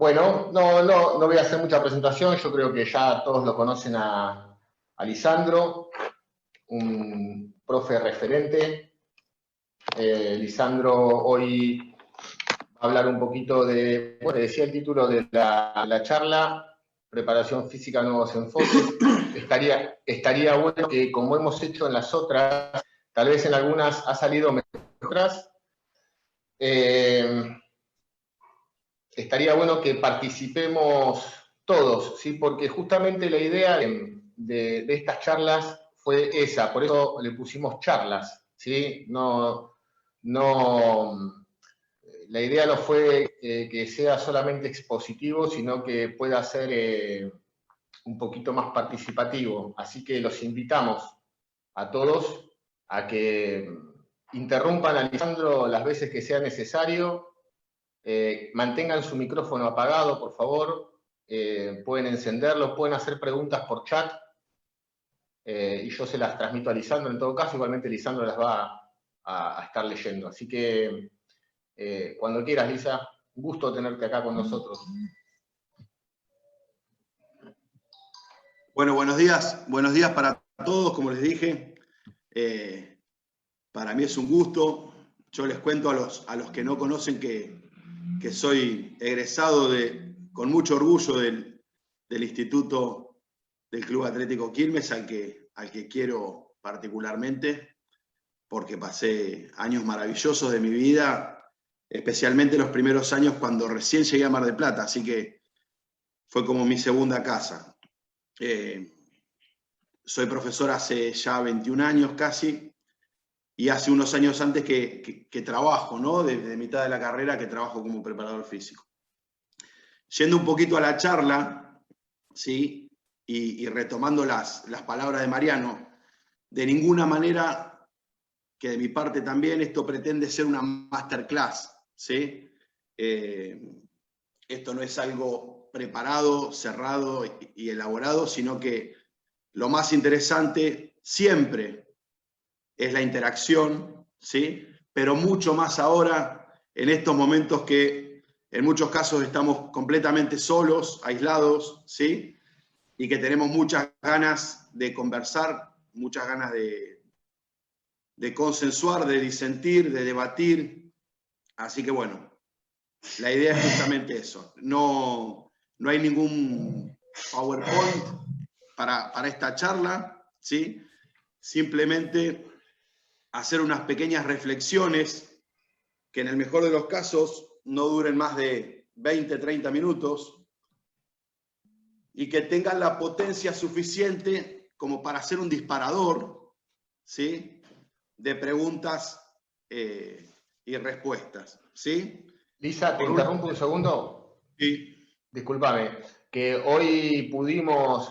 Bueno, no voy a hacer mucha presentación, yo creo que ya todos lo conocen a Lisandro, un profe referente. Lisandro hoy va a hablar un poquito de, bueno, decía el título de la charla, preparación física, nuevos enfoques. Estaría bueno que, como hemos hecho en las otras, tal vez en algunas ha salido mejoras, estaría bueno que participemos todos, ¿sí? Porque justamente la idea de estas charlas fue esa, por eso le pusimos charlas, ¿sí? La idea no fue que sea solamente expositivo, sino que pueda ser un poquito más participativo. Así que los invitamos a todos a que interrumpan a Lisandro las veces que sea necesario. Mantengan su micrófono apagado, por favor. Pueden encenderlo, pueden hacer preguntas por chat y yo se las transmito a Lisandro. En todo caso, igualmente Lisandro las va a estar leyendo. Así que cuando quieras, Lisa, un gusto tenerte acá con nosotros. Bueno, buenos días para todos, como les dije. Para mí es un gusto. Yo les cuento a los que no conocen que soy egresado con mucho orgullo del Instituto del Club Atlético Quilmes, al que quiero particularmente, porque pasé años maravillosos de mi vida, especialmente los primeros años cuando recién llegué a Mar del Plata, así que fue como mi segunda casa. Soy profesor hace ya 21 años casi, y hace unos años antes que trabajo, ¿no? De mitad de la carrera que trabajo como preparador físico. Yendo un poquito a la charla, ¿sí? Y retomando las palabras de Mariano, de ninguna manera, que de mi parte también, esto pretende ser una masterclass, ¿sí? Esto no es algo preparado, cerrado y elaborado, sino que lo más interesante siempre es la interacción, ¿sí? Pero mucho más ahora, en estos momentos que en muchos casos estamos completamente solos, aislados, ¿sí? Y que tenemos muchas ganas de conversar, muchas ganas de consensuar, de disentir, de debatir. Así que bueno, la idea es justamente eso. No hay ningún PowerPoint para esta charla, ¿sí? Simplemente hacer unas pequeñas reflexiones que en el mejor de los casos no duren más de 20, 30 minutos y que tengan la potencia suficiente como para hacer un disparador, ¿sí? De preguntas y respuestas, ¿sí? Lisa, ¿te interrumpo un segundo? Sí. Discúlpame, que hoy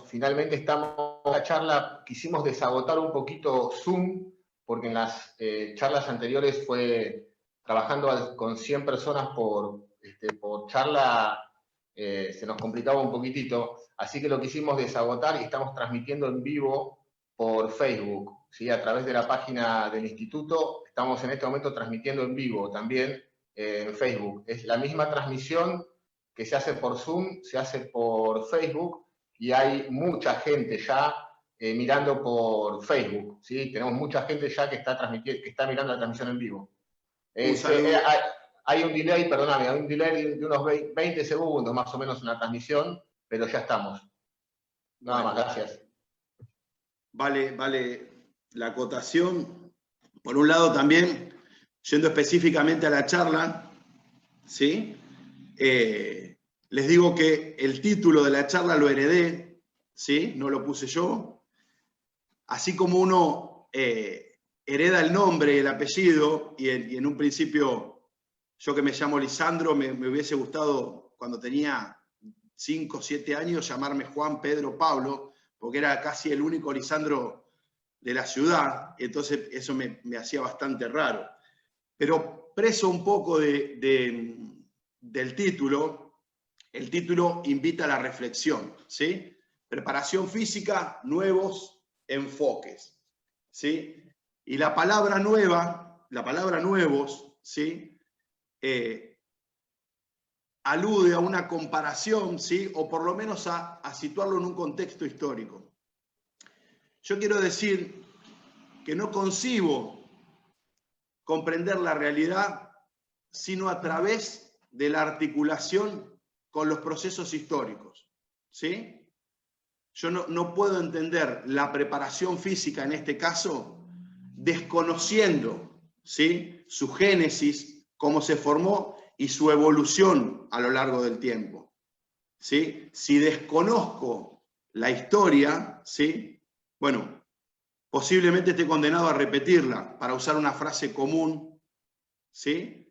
finalmente estamos en la charla, quisimos desagotar un poquito Zoom, porque en las charlas anteriores fue trabajando con 100 personas por charla, se nos complicaba un poquitito, así que lo quisimos desagotar y estamos transmitiendo en vivo por Facebook, ¿sí? A través de la página del instituto, estamos en este momento transmitiendo en vivo también en Facebook. Es la misma transmisión que se hace por Zoom, se hace por Facebook y hay mucha gente ya mirando por Facebook, ¿sí? Tenemos mucha gente ya que está mirando la transmisión en vivo. Hay un delay, perdóname, hay un delay de unos 20 segundos más o menos en la transmisión, pero ya estamos. Nada más, gracias. Vale la acotación. Por un lado también, yendo específicamente a la charla, ¿sí? Les digo que el título de la charla lo heredé, ¿sí? No lo puse yo. Así como uno hereda el nombre y el apellido, y en un principio, yo que me llamo Lisandro, me hubiese gustado cuando tenía 5 o 7 años llamarme Juan, Pedro, Pablo, porque era casi el único Lisandro de la ciudad, entonces eso me hacía bastante raro. Pero preso un poco del título, el título invita a la reflexión, ¿sí? Preparación física, nuevos enfoques, ¿sí? Y la palabra nueva, la palabra nuevos, ¿sí? alude a una comparación, ¿sí? O por lo menos a situarlo en un contexto histórico. Yo quiero decir que no concibo comprender la realidad sino a través de la articulación con los procesos históricos, ¿sí? Yo no puedo entender la preparación física en este caso desconociendo, ¿sí?, su génesis, cómo se formó y su evolución a lo largo del tiempo, ¿sí? Si desconozco la historia, ¿sí?, bueno, posiblemente esté condenado a repetirla, para usar una frase común, ¿sí?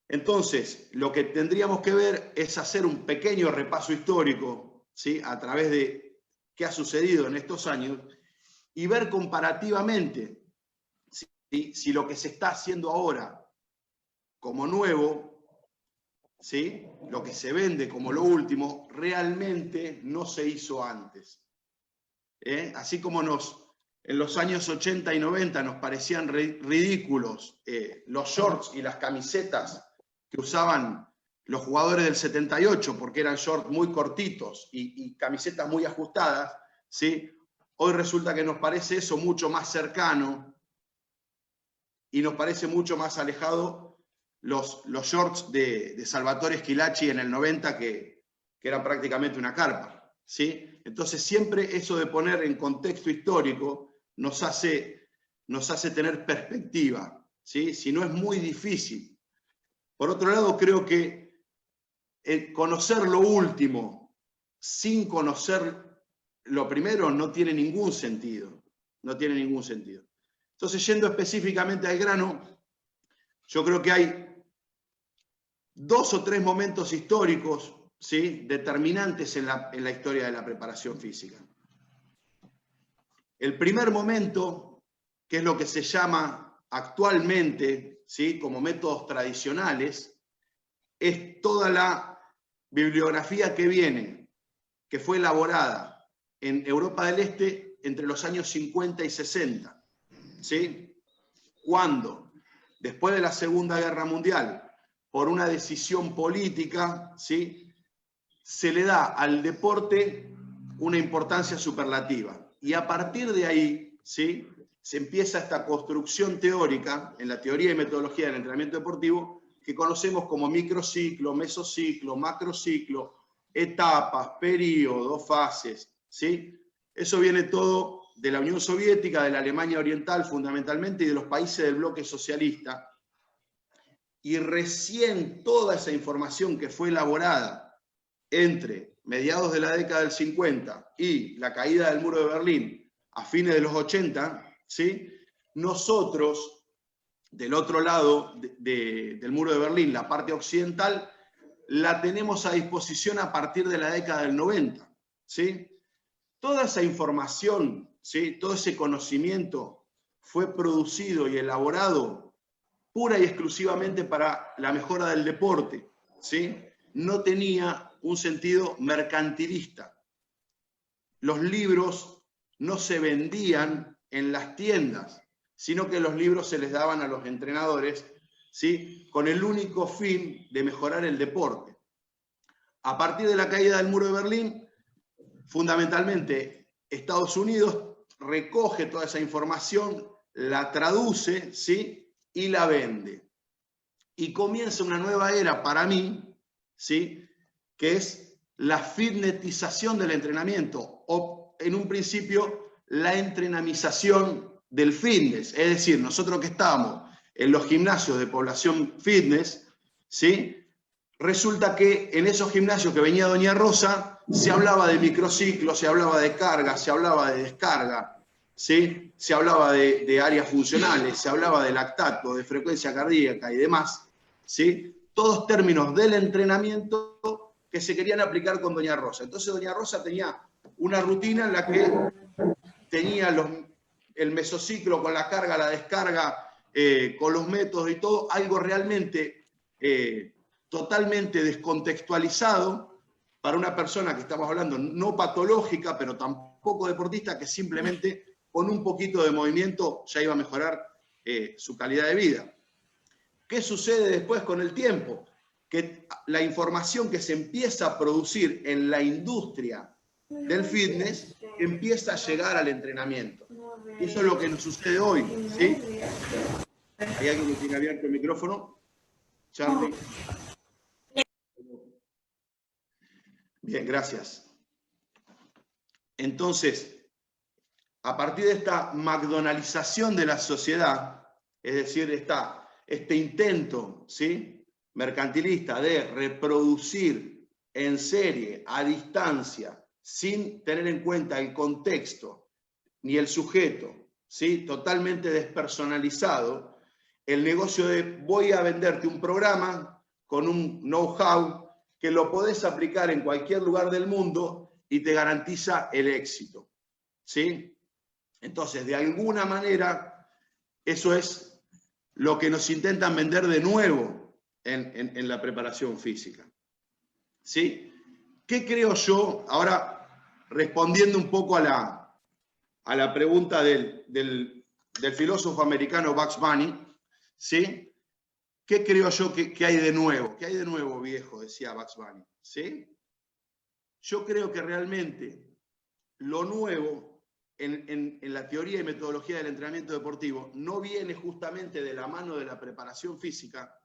Entonces, lo que tendríamos que ver es hacer un pequeño repaso histórico, ¿sí?, a través de qué ha sucedido en estos años y ver comparativamente si lo que se está haciendo ahora como nuevo, ¿sí?, lo que se vende como lo último, realmente no se hizo antes. Así como en los años 80 y 90 nos parecían ridículos los shorts y las camisetas que usaban los jugadores del 78, porque eran shorts muy cortitos y camisetas muy ajustadas, ¿sí? Hoy resulta que nos parece eso mucho más cercano y nos parece mucho más alejado los shorts de Salvatore Schillaci en el 90, que eran prácticamente una carpa, ¿sí? Entonces siempre eso de poner en contexto histórico nos hace tener perspectiva, ¿sí? Si no es muy difícil. Por otro lado, creo que conocer lo último sin conocer lo primero no tiene ningún sentido. No tiene ningún sentido. Entonces, yendo específicamente al grano, yo creo que hay 2 o 3 momentos históricos, ¿sí?, determinantes en la historia de la preparación física. El primer momento, que es lo que se llama actualmente, ¿sí?, como métodos tradicionales, es toda la bibliografía que fue elaborada en Europa del Este entre los años 50 y 60, ¿sí? Cuando, después de la Segunda Guerra Mundial, por una decisión política, ¿sí?, se le da al deporte una importancia superlativa. Y a partir de ahí, ¿sí?, se empieza esta construcción teórica, en la teoría y metodología del entrenamiento deportivo, que conocemos como microciclo, mesociclo, macrociclo, etapas, periodos, fases, ¿sí? Eso viene todo de la Unión Soviética, de la Alemania Oriental fundamentalmente, y de los países del bloque socialista. Y recién toda esa información que fue elaborada entre mediados de la década del 50 y la caída del muro de Berlín a fines de los 80, ¿sí?, nosotros, del otro lado del muro de Berlín, la parte occidental, la tenemos a disposición a partir de la década del 90, ¿sí? Toda esa información, ¿sí?, todo ese conocimiento fue producido y elaborado pura y exclusivamente para la mejora del deporte, ¿sí? No tenía un sentido mercantilista. Los libros no se vendían en las tiendas, sino que los libros se les daban a los entrenadores, ¿sí?, con el único fin de mejorar el deporte. A partir de la caída del muro de Berlín, fundamentalmente Estados Unidos recoge toda esa información, la traduce, ¿sí?, y la vende. Y comienza una nueva era para mí, ¿sí?, que es la fitnessización del entrenamiento, o en un principio la entrenamización del fitness. Es decir, nosotros que estábamos en los gimnasios de población fitness, ¿sí?, resulta que en esos gimnasios que venía Doña Rosa se hablaba de microciclo, se hablaba de carga, se hablaba de descarga, ¿sí?, se hablaba de áreas funcionales, se hablaba de lactato, de frecuencia cardíaca y demás, ¿sí?, todos términos del entrenamiento que se querían aplicar con Doña Rosa. Entonces Doña Rosa tenía una rutina en la que tenía el mesociclo con la carga, la descarga, con los métodos y todo, algo realmente totalmente descontextualizado para una persona que estamos hablando no patológica, pero tampoco deportista, que simplemente con un poquito de movimiento ya iba a mejorar su calidad de vida. ¿Qué sucede después con el tiempo? que la información que se empieza a producir en la industria del fitness empieza a llegar al entrenamiento. Eso es lo que nos sucede hoy, ¿sí? ¿Hay alguien que tiene abierto el micrófono? Charlie. Bien, gracias. Entonces, a partir de esta McDonaldización de la sociedad, es decir, este intento, ¿sí?, mercantilista de reproducir en serie, a distancia, sin tener en cuenta el contexto ni el sujeto, ¿sí?, totalmente despersonalizado, el negocio de voy a venderte un programa con un know-how que lo podés aplicar en cualquier lugar del mundo y te garantiza el éxito, ¿sí? Entonces, de alguna manera, eso es lo que nos intentan vender de nuevo en la preparación física, ¿sí? ¿Qué creo yo? Ahora, respondiendo un poco a la pregunta del filósofo americano Bugs Bunny, ¿sí? ¿Qué creo yo que hay de nuevo? ¿Qué hay de nuevo, viejo? Decía Bugs Bunny, ¿sí? Yo creo que realmente lo nuevo en la teoría y metodología del entrenamiento deportivo no viene justamente de la mano de la preparación física,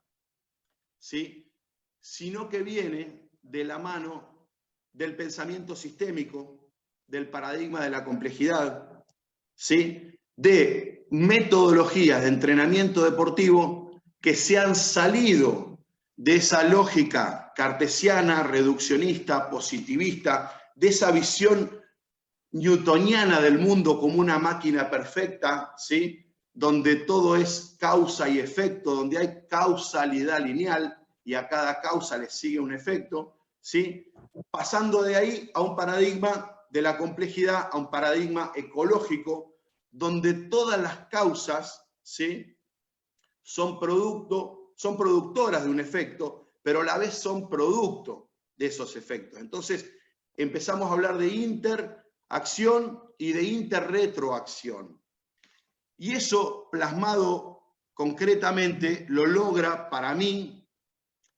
¿sí?, sino que viene de la mano del pensamiento sistémico, del paradigma de la complejidad, ¿sí?, de metodologías de entrenamiento deportivo que se han salido de esa lógica cartesiana, reduccionista, positivista, de esa visión newtoniana del mundo como una máquina perfecta, ¿sí?, donde todo es causa y efecto, donde hay causalidad lineal y a cada causa le sigue un efecto, ¿sí?, pasando de ahí a un paradigma de la complejidad, a un paradigma ecológico, donde todas las causas, ¿sí?, son productoras de un efecto, pero a la vez son producto de esos efectos. Entonces, empezamos a hablar de interacción y de interretroacción. Y eso, plasmado concretamente, lo logra, para mí,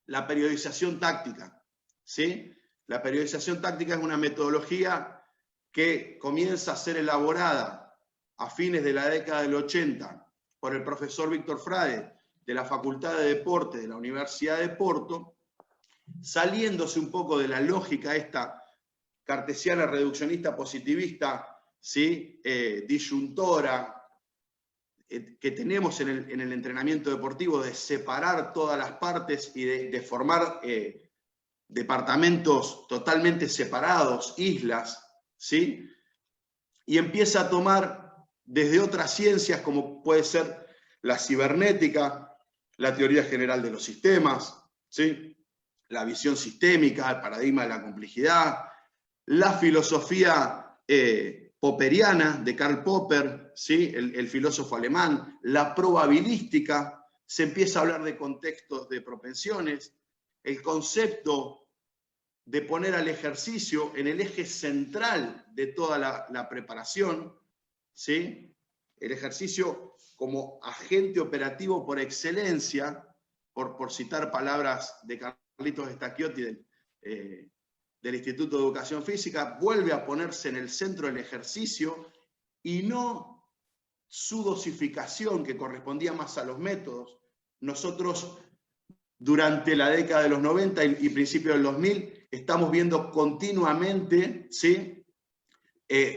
la periodización táctica, ¿sí? La periodización táctica es una metodología que comienza a ser elaborada a fines de la década del 80 por el profesor Víctor Frade de la Facultad de Deportes de la Universidad de Porto, saliéndose un poco de la lógica esta cartesiana, reduccionista, positivista, ¿sí?, disyuntora, que tenemos en el entrenamiento deportivo, de separar todas las partes y de formar departamentos totalmente separados, islas, ¿sí?, y empieza a tomar desde otras ciencias como puede ser la cibernética, la teoría general de los sistemas, ¿sí?, la visión sistémica, el paradigma de la complejidad, la filosofía popperiana de Karl Popper, ¿sí?, el filósofo alemán, la probabilística, se empieza a hablar de contextos de propensiones, el concepto de poner al ejercicio en el eje central de toda la preparación, ¿sí?, el ejercicio como agente operativo por excelencia, por citar palabras de Carlitos Stacchiotti del Instituto de Educación Física, vuelve a ponerse en el centro del ejercicio y no su dosificación, que correspondía más a los métodos. Nosotros, durante la década de los 90 y principios del 2000, estamos viendo continuamente, ¿sí?,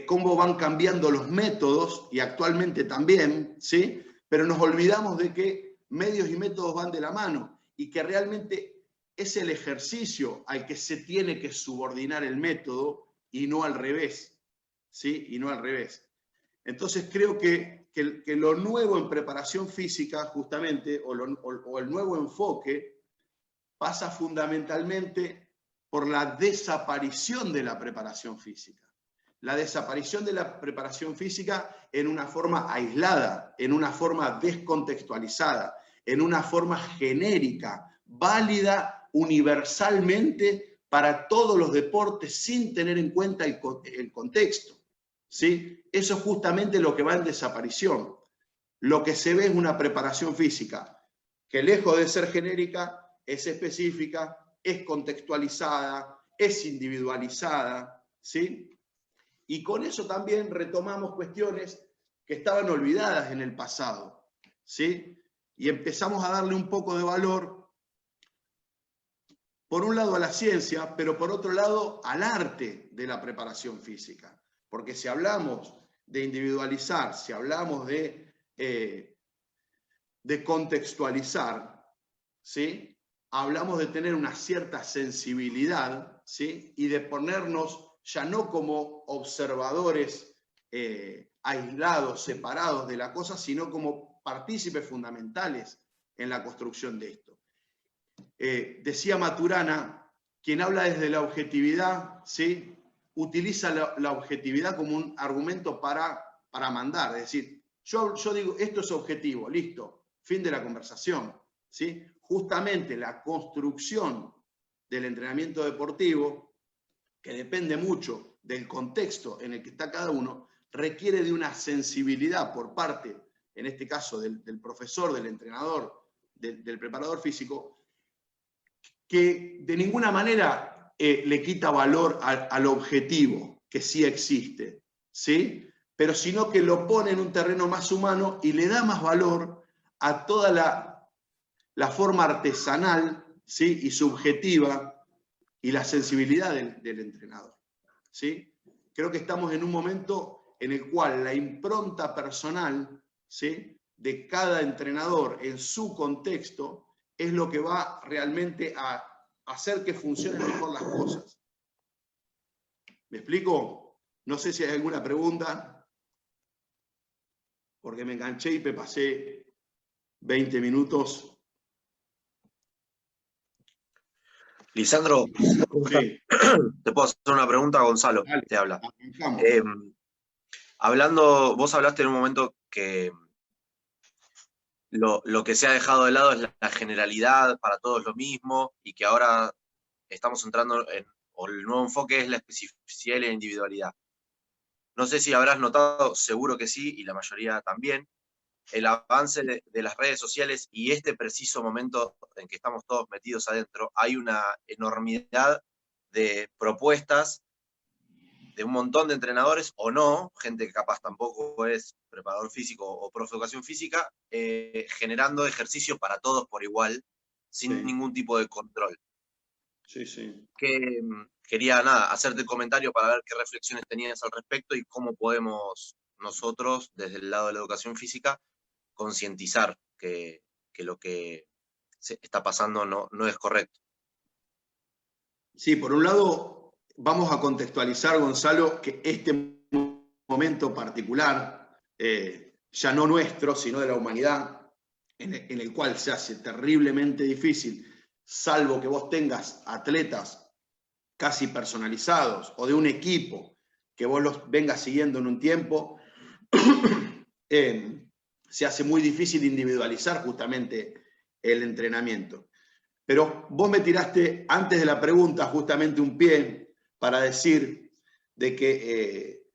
cómo van cambiando los métodos, y actualmente también, ¿sí?, pero nos olvidamos de que medios y métodos van de la mano, y que realmente es el ejercicio al que se tiene que subordinar el método, y no al revés, ¿sí?, y no al revés. Entonces creo que lo nuevo en preparación física, justamente, o el nuevo enfoque, pasa fundamentalmente por la desaparición de la preparación física. La desaparición de la preparación física en una forma aislada, en una forma descontextualizada, en una forma genérica, válida universalmente para todos los deportes sin tener en cuenta el contexto, ¿sí? Eso es justamente lo que va en desaparición. Lo que se ve es una preparación física que, lejos de ser genérica, es específica, es contextualizada, es individualizada, ¿sí? Y con eso también retomamos cuestiones que estaban olvidadas en el pasado, ¿sí? Y empezamos a darle un poco de valor, por un lado a la ciencia, pero por otro lado al arte de la preparación física. Porque si hablamos de individualizar, si hablamos de contextualizar, ¿sí? Hablamos de tener una cierta sensibilidad, ¿sí? Y de ponernos ya no como observadores aislados, separados de la cosa, sino como partícipes fundamentales en la construcción de esto. Decía Maturana, quien habla desde la objetividad, ¿sí? Utiliza la objetividad como un argumento para mandar. Es decir, yo digo, esto es objetivo, listo, fin de la conversación, ¿sí? Justamente la construcción del entrenamiento deportivo, que depende mucho del contexto en el que está cada uno, requiere de una sensibilidad por parte, en este caso, del profesor, del entrenador, del preparador físico, que de ninguna manera le quita valor al objetivo, que sí existe, ¿sí? Pero sino que lo pone en un terreno más humano y le da más valor a toda la forma artesanal, ¿sí? Y subjetiva y la sensibilidad del entrenador, ¿sí? Creo que estamos en un momento en el cual la impronta personal, ¿sí? De cada entrenador en su contexto es lo que va realmente a hacer que funcionen mejor las cosas. ¿Me explico? No sé si hay alguna pregunta, porque me enganché y me pasé 20 minutos. Lisandro, Sí. ¿te puedo hacer una pregunta? Gonzalo, Dale, te habla. Vos hablaste en un momento que lo que se ha dejado de lado es la generalidad, para todos lo mismo, y que ahora estamos entrando o el nuevo enfoque es la especificidad y la individualidad. No sé si habrás notado, seguro que sí, y la mayoría también, el avance de las redes sociales y este preciso momento en que estamos todos metidos adentro, hay una enormidad de propuestas de un montón de entrenadores o no, gente que capaz tampoco es preparador físico o profe de educación física, generando ejercicios para todos por igual, sin ningún tipo de control. Sí, sí. Quería hacerte el comentario para ver qué reflexiones tenías al respecto y cómo podemos nosotros, desde el lado de la educación física, concientizar que lo que se está pasando no es correcto. Sí, por un lado, vamos a contextualizar, Gonzalo, que este momento particular, ya no nuestro, sino de la humanidad, en el cual se hace terriblemente difícil, salvo que vos tengas atletas casi personalizados o de un equipo que vos los vengas siguiendo en un tiempo, se hace muy difícil individualizar justamente el entrenamiento. Pero vos me tiraste antes de la pregunta justamente un pie para decir de que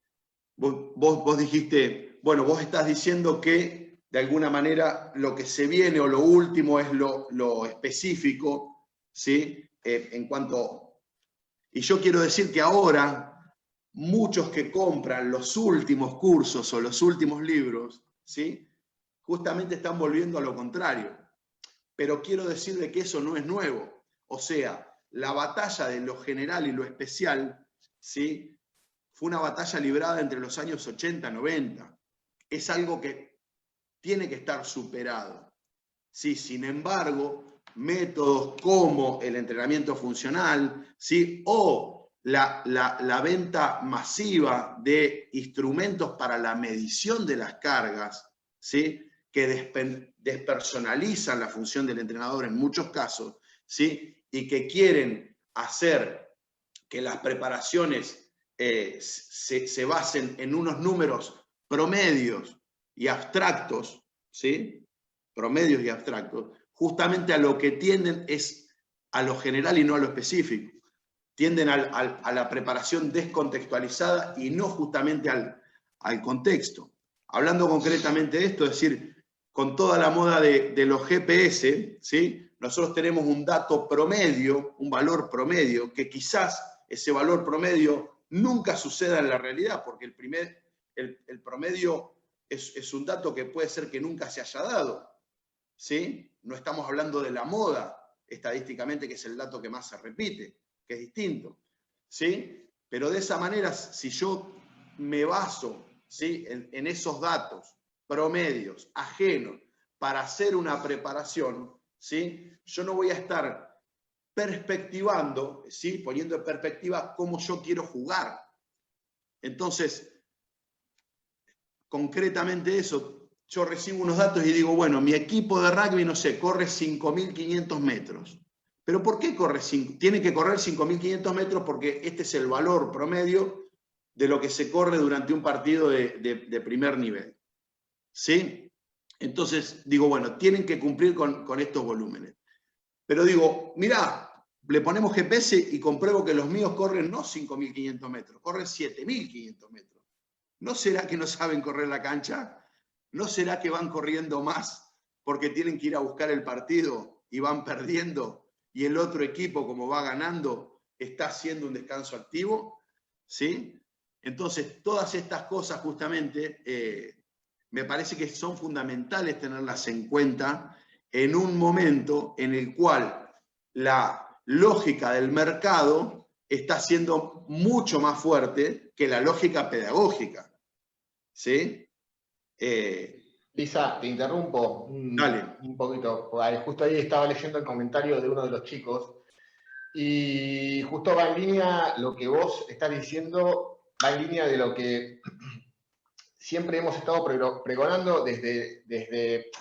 vos dijiste, bueno, vos estás diciendo que de alguna manera lo que se viene o lo último es lo específico, ¿sí? En cuanto... Y yo quiero decir que ahora muchos que compran los últimos cursos o los últimos libros, ¿sí? Justamente están volviendo a lo contrario. Pero quiero decirle que eso no es nuevo. O sea, la batalla de lo general y lo especial, ¿sí? Fue una batalla librada entre los años 80 y 90. Es algo que tiene que estar superado. ¿Sí? Sin embargo, métodos como el entrenamiento funcional, ¿sí? O la venta masiva de instrumentos para la medición de las cargas, ¿sí? Que despersonalizan la función del entrenador en muchos casos, ¿sí? Y que quieren hacer que las preparaciones se basen en unos números promedios y abstractos, ¿sí? Promedios y abstractos, justamente a lo que tienden es a lo general y no a lo específico. Tienden a la preparación descontextualizada y no justamente al contexto. Hablando concretamente de esto, es decir, con toda la moda de los GPS, ¿sí? nosotros tenemos un dato promedio, un valor promedio, que quizás ese valor promedio nunca suceda en la realidad, porque el promedio es un dato que puede ser que nunca se haya dado, ¿sí? No estamos hablando de la moda, estadísticamente, que es el dato que más se repite, que es distinto, ¿sí? Pero de esa manera, si yo me baso, ¿sí?, en esos datos promedios, ajenos, para hacer una preparación, ¿sí?, yo no voy a estar perspectivando, ¿sí?, poniendo en perspectiva cómo yo quiero jugar. Entonces, concretamente eso, yo recibo unos datos y digo, bueno, mi equipo de rugby, no sé, corre 5.500 metros. ¿Pero por qué tiene que correr 5.500 metros? Porque este es el valor promedio de lo que se corre durante un partido de primer nivel, ¿sí? Entonces, digo, bueno, tienen que cumplir con estos volúmenes. Pero digo, mirá, le ponemos GPS y compruebo que los míos corren no 5.500 metros, corren 7.500 metros. ¿No será que no saben correr la cancha? ¿No será que van corriendo más porque tienen que ir a buscar el partido y van perdiendo y el otro equipo, como va ganando, está haciendo un descanso activo? ¿Sí? Entonces, todas estas cosas justamente me parece que son fundamentales tenerlas en cuenta en un momento en el cual la lógica del mercado está siendo mucho más fuerte que la lógica pedagógica. ¿Sí? Lisa, te interrumpo Dale. un poquito. Justo ahí estaba leyendo el comentario de uno de los chicos y justo va en línea lo que vos estás diciendo, va en línea de lo que siempre hemos estado pregonando desde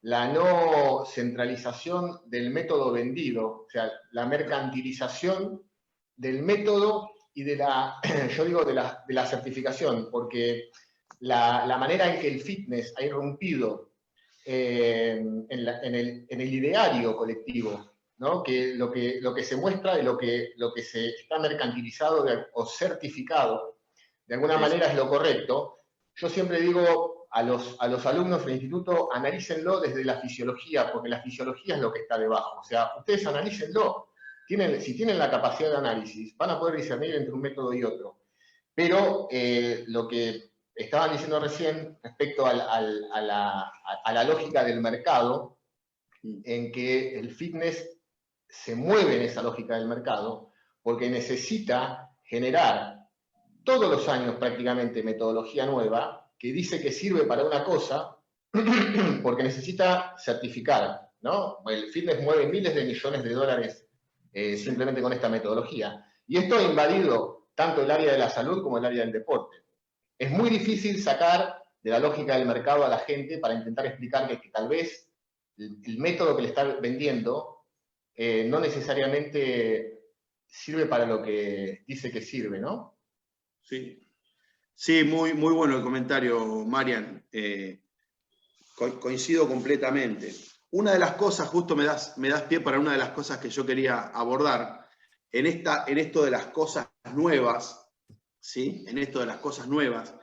la no centralización del método vendido, o sea, la mercantilización del método y de la, yo digo, de la certificación, porque la manera en que el fitness ha irrumpido en el ideario colectivo, ¿no? Que lo que se muestra y lo que se está mercantilizado o certificado, de alguna manera es lo correcto. Yo siempre digo a los alumnos del instituto, analícenlo desde la fisiología, porque la fisiología es lo que está debajo. O sea, ustedes analícenlo. Si tienen la capacidad de análisis, van a poder discernir entre un método y otro. Pero lo que estaban diciendo recién respecto a la lógica del mercado, en que el fitness se mueve en esa lógica del mercado, porque necesita generar todos los años prácticamente metodología nueva que dice que sirve para una cosa porque necesita certificar, ¿no? El fitness mueve miles de millones de dólares simplemente con esta metodología. Y esto ha invadido tanto el área de la salud como el área del deporte. Es muy difícil sacar de la lógica del mercado a la gente para intentar explicar que tal vez el método que le está vendiendo no necesariamente sirve para lo que dice que sirve, ¿no? Sí, sí, muy, muy bueno el comentario, Marian. Coincido completamente. Una de las cosas, justo me das pie para una de las cosas que yo quería abordar, en esto de las cosas nuevas, ¿sí? En esto de las cosas nuevas,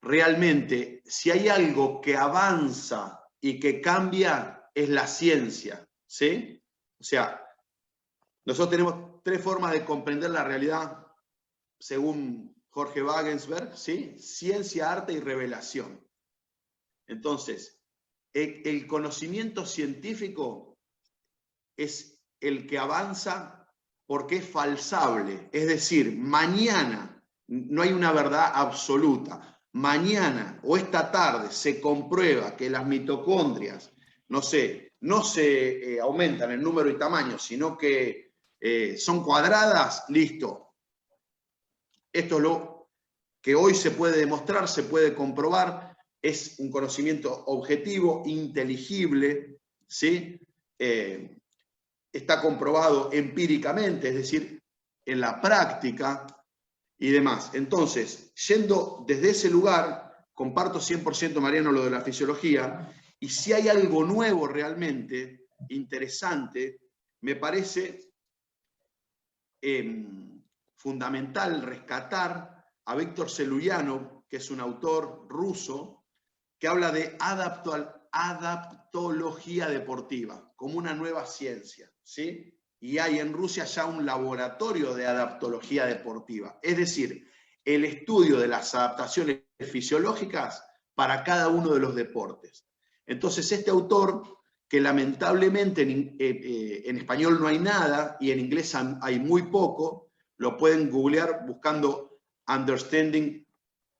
realmente, si hay algo que avanza y que cambia, es la ciencia, ¿sí? O sea, nosotros tenemos tres formas de comprender la realidad, según Jorge Wagensberg, ¿sí? Ciencia, arte y revelación. Entonces, el conocimiento científico es el que avanza porque es falsable. Es decir, mañana no hay una verdad absoluta. Mañana o esta tarde se comprueba que las mitocondrias, no sé, no se aumentan en número y tamaño, sino que son cuadradas, listo. Esto es lo que hoy se puede demostrar, se puede comprobar. Es un conocimiento objetivo, inteligible, ¿sí? Está comprobado empíricamente, es decir, en la práctica y demás. Entonces, yendo desde ese lugar, comparto 100%, Mariano, lo de la fisiología, y si hay algo nuevo realmente, interesante, me parece fundamental rescatar a Víctor Zeluyanov, que es un autor ruso, que habla de adaptología deportiva, como una nueva ciencia, ¿sí? Y hay en Rusia ya un laboratorio de adaptología deportiva, es decir, el estudio de las adaptaciones fisiológicas para cada uno de los deportes. Entonces, este autor, que lamentablemente en español no hay nada y en inglés hay muy poco, lo pueden googlear buscando Understanding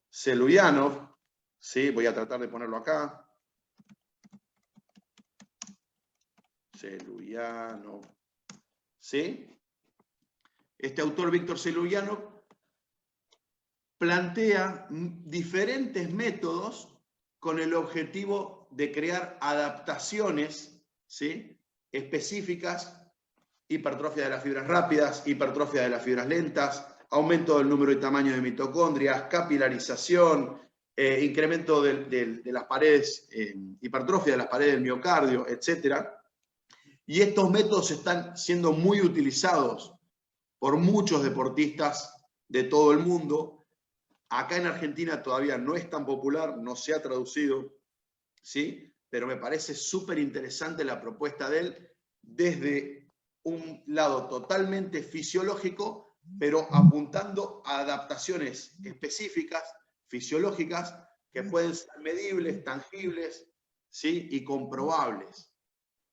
Selyanov, ¿sí? Voy a tratar de ponerlo acá. Selyanov, ¿sí? Este autor, Víctor Selyanov, plantea diferentes métodos con el objetivo de crear adaptaciones, ¿sí?, específicas, hipertrofia de las fibras rápidas, hipertrofia de las fibras lentas, aumento del número y tamaño de mitocondrias, capilarización, incremento de las paredes, hipertrofia de las paredes del miocardio, etc. Y estos métodos están siendo muy utilizados por muchos deportistas de todo el mundo. Acá en Argentina todavía no es tan popular, no se ha traducido, ¿sí? Pero me parece súper interesante la propuesta de él desde un lado totalmente fisiológico, pero apuntando a adaptaciones específicas, fisiológicas, que pueden ser medibles, tangibles, ¿sí?, y comprobables.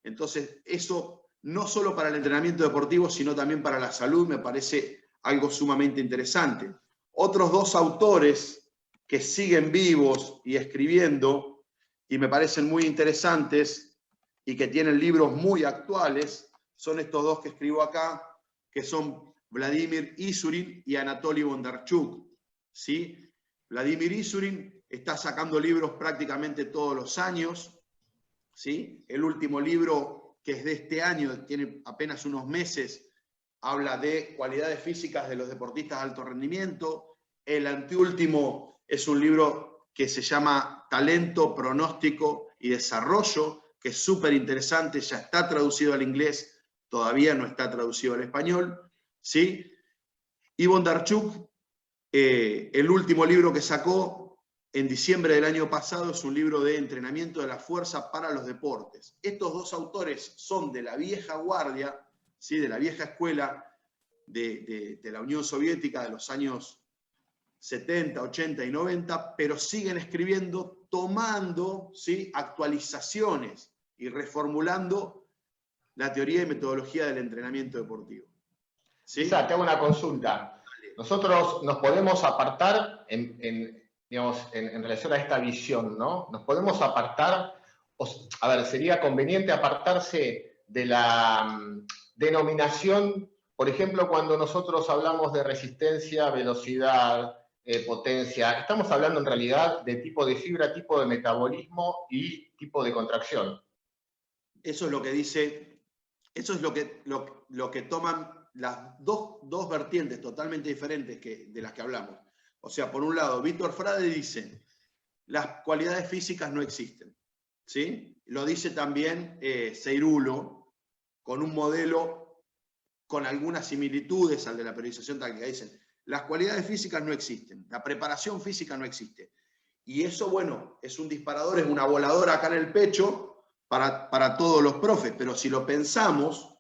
Entonces, eso no solo para el entrenamiento deportivo, sino también para la salud, me parece algo sumamente interesante. Otros dos autores que siguen vivos y escribiendo, y me parecen muy interesantes, y que tienen libros muy actuales, son estos dos que escribo acá, que son Vladimir Isurin y Anatoly Bondarchuk, ¿sí? Vladimir Isurin está sacando libros prácticamente todos los años, ¿sí? El último libro, que es de este año, tiene apenas unos meses, habla de cualidades físicas de los deportistas de alto rendimiento. El anteúltimo es un libro que se llama Talento, Pronóstico y Desarrollo, que es súper interesante, ya está traducido al inglés, todavía no está traducido al español, ¿sí? Y Bondarchuk, el último libro que sacó en diciembre del año pasado, es un libro de entrenamiento de la fuerza para los deportes. Estos dos autores son de la vieja guardia, ¿sí?, de la vieja escuela de la Unión Soviética de los años 70, 80 y 90, pero siguen escribiendo, tomando, ¿sí?, actualizaciones y reformulando la teoría y metodología del entrenamiento deportivo. ¿Sí? Quizá te hago una consulta. Nosotros nos podemos apartar digamos, en relación a esta visión, ¿no? Nos podemos apartar, a ver, sería conveniente apartarse de la denominación, por ejemplo, cuando nosotros hablamos de resistencia, velocidad, potencia, estamos hablando en realidad de tipo de fibra, tipo de metabolismo y tipo de contracción. Eso es lo que dice, eso es lo que toman las dos vertientes totalmente diferentes de las que hablamos. O sea, por un lado, Víctor Frade dice, las cualidades físicas no existen, ¿sí? Lo dice también Seirulo, con un modelo con algunas similitudes al de la periodización táctica. Dicen, las cualidades físicas no existen, la preparación física no existe. Y eso, bueno, es un disparador, es una voladora acá en el pecho para todos los profes, pero si lo pensamos,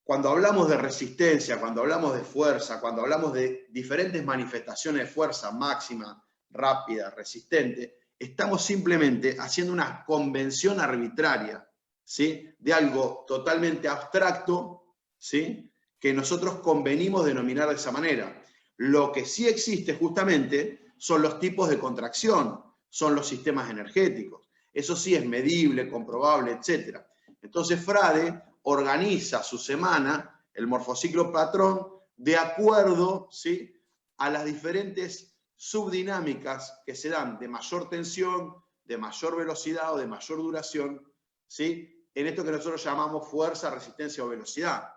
cuando hablamos de resistencia, cuando hablamos de fuerza, cuando hablamos de diferentes manifestaciones de fuerza máxima, rápida, resistente, estamos simplemente haciendo una convención arbitraria, ¿sí?, de algo totalmente abstracto, ¿sí?, que nosotros convenimos denominar de esa manera. Lo que sí existe justamente son los tipos de contracción, son los sistemas energéticos. Eso sí es medible, comprobable, etc. Entonces Frade organiza su semana, el morfociclo patrón, de acuerdo, ¿sí?, a las diferentes subdinámicas que se dan de mayor tensión, de mayor velocidad o de mayor duración, ¿sí?, en esto que nosotros llamamos fuerza, resistencia o velocidad.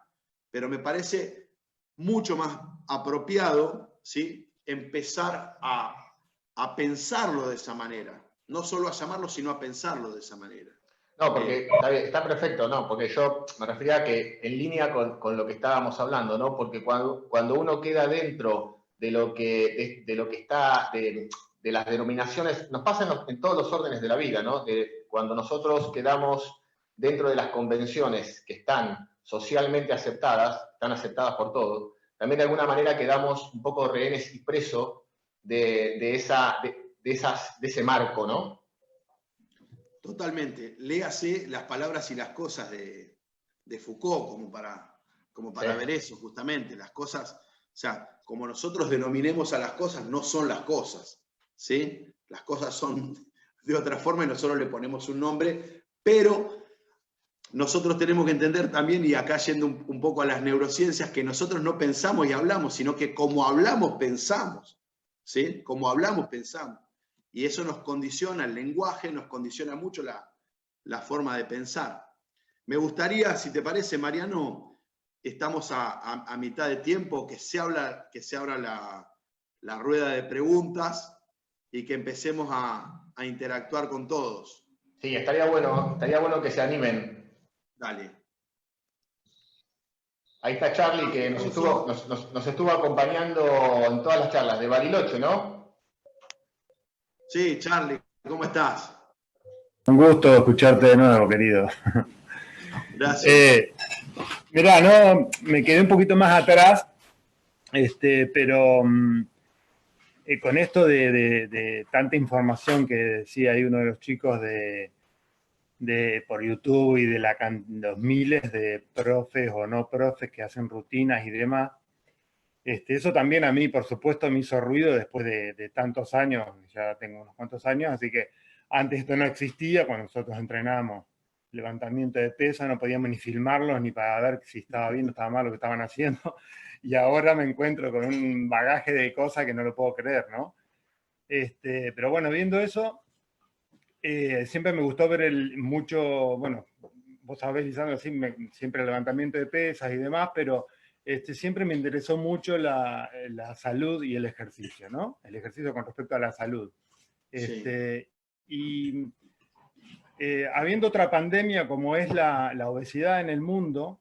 Pero me parece mucho más apropiado, ¿sí?, empezar a pensarlo de esa manera. No solo a llamarlo, sino a pensarlo de esa manera. No, porque está perfecto, no, porque yo me refería a que en línea con lo que estábamos hablando, ¿no? Porque cuando uno queda dentro de lo que está, de de las denominaciones, nos pasa en todos los órdenes de la vida, ¿no? Cuando nosotros quedamos dentro de las convenciones que están socialmente aceptadas, están aceptadas por todos, también de alguna manera quedamos un poco rehenes y presos de ese marco, ¿no? Totalmente. Léase Las palabras y las cosas de Foucault, como para Sí. ver eso, justamente. Las cosas, o sea, como nosotros denominemos a las cosas, no son las cosas, ¿sí? Las cosas son de otra forma y nosotros le ponemos un nombre, pero nosotros tenemos que entender también, y acá yendo un poco a las neurociencias, que nosotros no pensamos y hablamos, sino que como hablamos, pensamos, ¿sí? Como hablamos, pensamos. Y eso nos condiciona el lenguaje, nos condiciona mucho la forma de pensar. Me gustaría, si te parece, Mariano, estamos a mitad de tiempo, que se abra la rueda de preguntas y que empecemos a interactuar con todos. Sí, estaría bueno que se animen. Dale. Ahí está Charlie, que nos estuvo acompañando en todas las charlas de Bariloche, ¿no? Sí, Charlie, ¿cómo estás? Un gusto escucharte de nuevo, querido. Gracias. Mirá, no, me quedé un poquito más atrás, pero con esto de tanta información que decía ahí uno de los chicos por YouTube y de los miles de profes o no profes que hacen rutinas y demás, eso también a mí, por supuesto, me hizo ruido después de tantos años, ya tengo unos cuantos años, así que antes esto no existía, cuando nosotros entrenábamos levantamiento de peso, no podíamos ni filmarlos ni para ver si estaba bien o estaba mal lo que estaban haciendo, y ahora me encuentro con un bagaje de cosas que no lo puedo creer, ¿no? Pero bueno, viendo eso, siempre me gustó ver mucho, bueno, vos sabés, Lisandro, siempre el levantamiento de pesas y demás, pero siempre me interesó mucho la salud y el ejercicio, ¿no? El ejercicio con respecto a la salud. Sí. Y habiendo otra pandemia como es la obesidad en el mundo,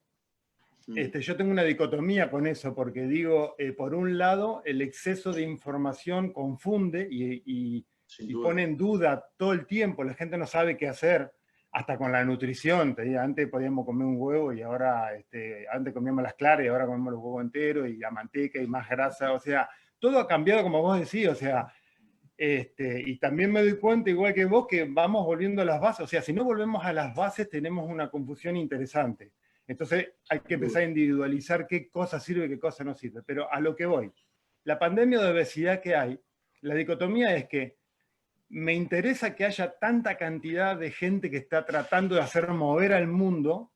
yo tengo una dicotomía con eso, porque digo, por un lado, el exceso de información confunde y pone en duda todo el tiempo, la gente no sabe qué hacer, hasta con la nutrición, te digo, antes podíamos comer un huevo y ahora, antes comíamos las claras y ahora comemos los huevos enteros y la manteca y más grasa, o sea, todo ha cambiado como vos decís, o sea, y también me doy cuenta, igual que vos, que vamos volviendo a las bases, o sea, si no volvemos a las bases tenemos una confusión interesante. Entonces hay que empezar a individualizar qué cosa sirve y qué cosa no sirve. Pero a lo que voy, la pandemia de obesidad que hay, la dicotomía es que me interesa que haya tanta cantidad de gente que está tratando de hacer mover al mundo,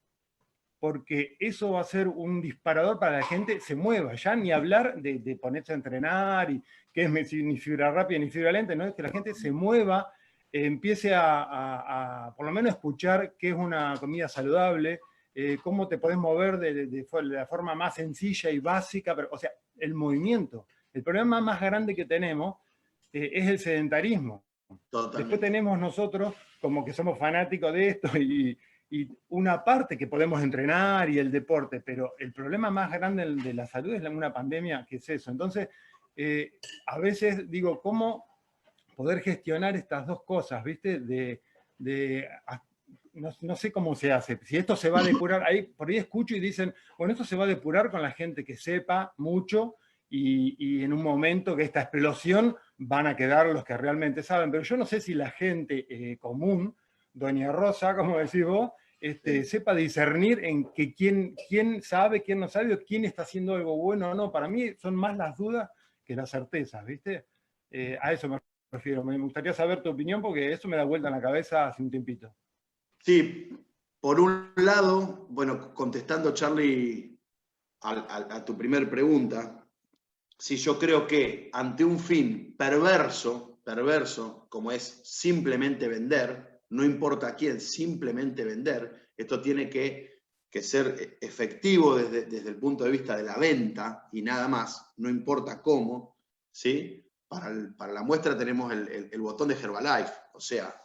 porque eso va a ser un disparador para que la gente se mueva, ya ni hablar de ponerse a entrenar, y que es ni fibra rápida ni fibra lenta, no es que la gente se mueva, empiece a por lo menos escuchar qué es una comida saludable, cómo te podés mover de la forma más sencilla y básica, pero, o sea, el movimiento. El problema más grande que tenemos es el sedentarismo. Totalmente. Después tenemos nosotros, como que somos fanáticos de esto, y una parte que podemos entrenar y el deporte, pero el problema más grande de la salud es una pandemia, que es eso. Entonces, a veces digo, ¿cómo poder gestionar estas dos cosas? ¿Viste? No sé cómo se hace. Si esto se va a depurar, por ahí escucho y dicen, bueno, esto se va a depurar con la gente que sepa mucho, y en un momento que esta explosión van a quedar los que realmente saben. Pero yo no sé si la gente común, Doña Rosa, como decís vos, sepa discernir en que quién sabe, quién no sabe, o quién está haciendo algo bueno o no. Para mí son más las dudas que las certezas, ¿viste? A eso me refiero. Me gustaría saber tu opinión, porque eso me da vuelta en la cabeza hace un tiempito. Sí, por un lado, bueno, contestando, Charlie, a tu primer pregunta, sí, yo creo que ante un fin perverso, como es simplemente vender, no importa a quién, simplemente vender, esto tiene que ser efectivo desde el punto de vista de la venta y nada más, no importa cómo, ¿sí? Para la muestra tenemos el botón de Herbalife, o sea,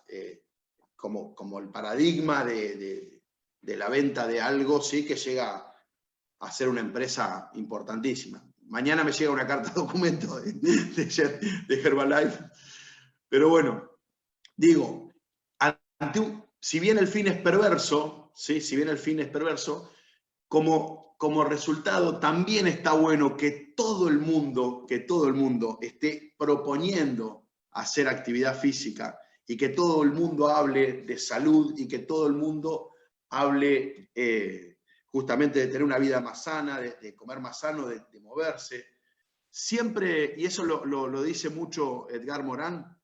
como el paradigma de la venta de algo, ¿sí? Que llega a ser una empresa importantísima. Mañana me llega una carta de documento de Herbalife, Pero bueno, digo, si bien el fin es perverso, ¿sí? Si bien el fin es perverso, como resultado también está bueno que todo el mundo esté proponiendo hacer actividad física y que todo el mundo hable de salud y que todo el mundo hable justamente de tener una vida más sana, de comer más sano, de moverse. Siempre, y eso lo dice mucho Edgar Morán,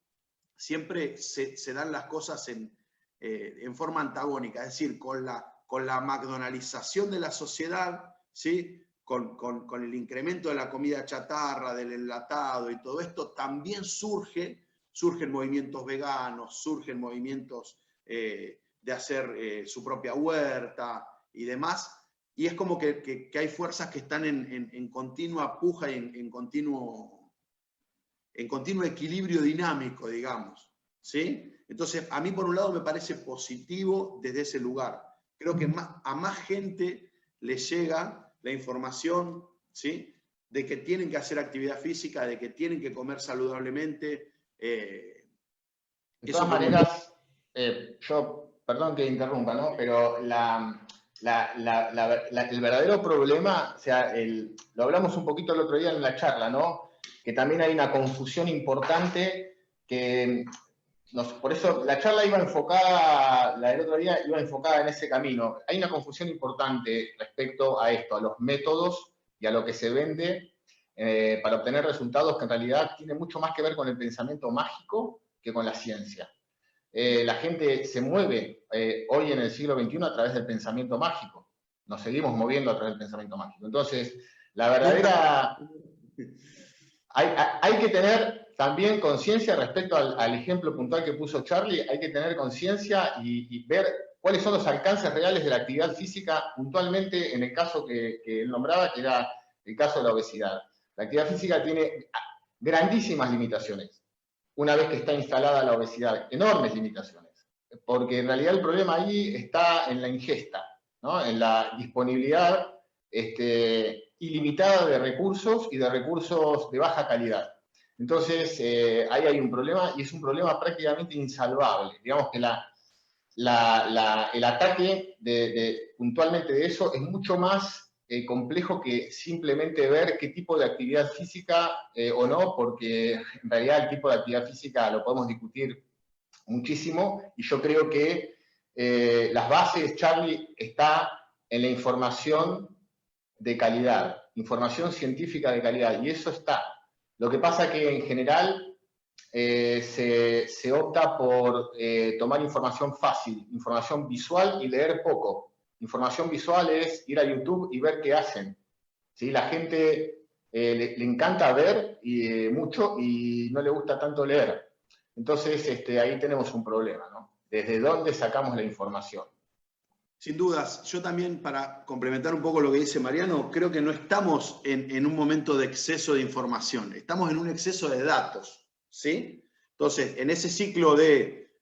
siempre se dan las cosas en forma antagónica, es decir, con la McDonaldización de la sociedad, ¿sí? Con el incremento de la comida chatarra, del enlatado y todo esto, también surgen movimientos veganos, surgen movimientos de hacer su propia huerta y demás, y es como que hay fuerzas que están en continua puja y en continuo equilibrio dinámico, digamos, ¿sí? Entonces, a mí por un lado me parece positivo desde ese lugar. Creo que a más gente le llega la información, ¿sí? De que tienen que hacer actividad física, de que tienen que comer saludablemente. De todas maneras, yo, perdón que interrumpa, ¿no? Pero el verdadero problema, o sea, lo hablamos un poquito el otro día en la charla, ¿no? Que también hay una confusión importante que por eso la charla iba enfocada, la del otro día iba enfocada en ese camino. Hay una confusión importante respecto a esto, a los métodos y a lo que se vende para obtener resultados que en realidad tienen mucho más que ver con el pensamiento mágico que con la ciencia. La gente se mueve hoy en el siglo XXI a través del pensamiento mágico. Nos seguimos moviendo a través del pensamiento mágico. Entonces, la verdadera... Hay que tener también conciencia respecto al ejemplo puntual que puso Charlie, hay que tener conciencia y ver cuáles son los alcances reales de la actividad física, puntualmente en el caso que él nombraba, que era el caso de la obesidad. La actividad física tiene grandísimas limitaciones, una vez que está instalada la obesidad, enormes limitaciones, porque en realidad el problema ahí está en la ingesta, ¿no? En la disponibilidad ilimitada de recursos y de recursos de baja calidad. Entonces, ahí hay un problema y es un problema prácticamente insalvable. Digamos que el ataque puntualmente de eso es mucho más complejo que simplemente ver qué tipo de actividad física o no, porque en realidad el tipo de actividad física lo podemos discutir muchísimo y yo creo que las bases, Charlie, está en la información de calidad, información científica de calidad, y eso está. Lo que pasa es que en general se opta por tomar información fácil, información visual y leer poco. Información visual es ir a YouTube y ver qué hacen. ¿Sí? La gente le encanta ver mucho y no le gusta tanto leer. Entonces ahí tenemos un problema, ¿no? ¿Desde dónde sacamos la información? Sin dudas, yo también, para complementar un poco lo que dice Mariano, creo que no estamos en un momento de exceso de información, estamos en un exceso de datos, ¿sí? Entonces, en ese ciclo de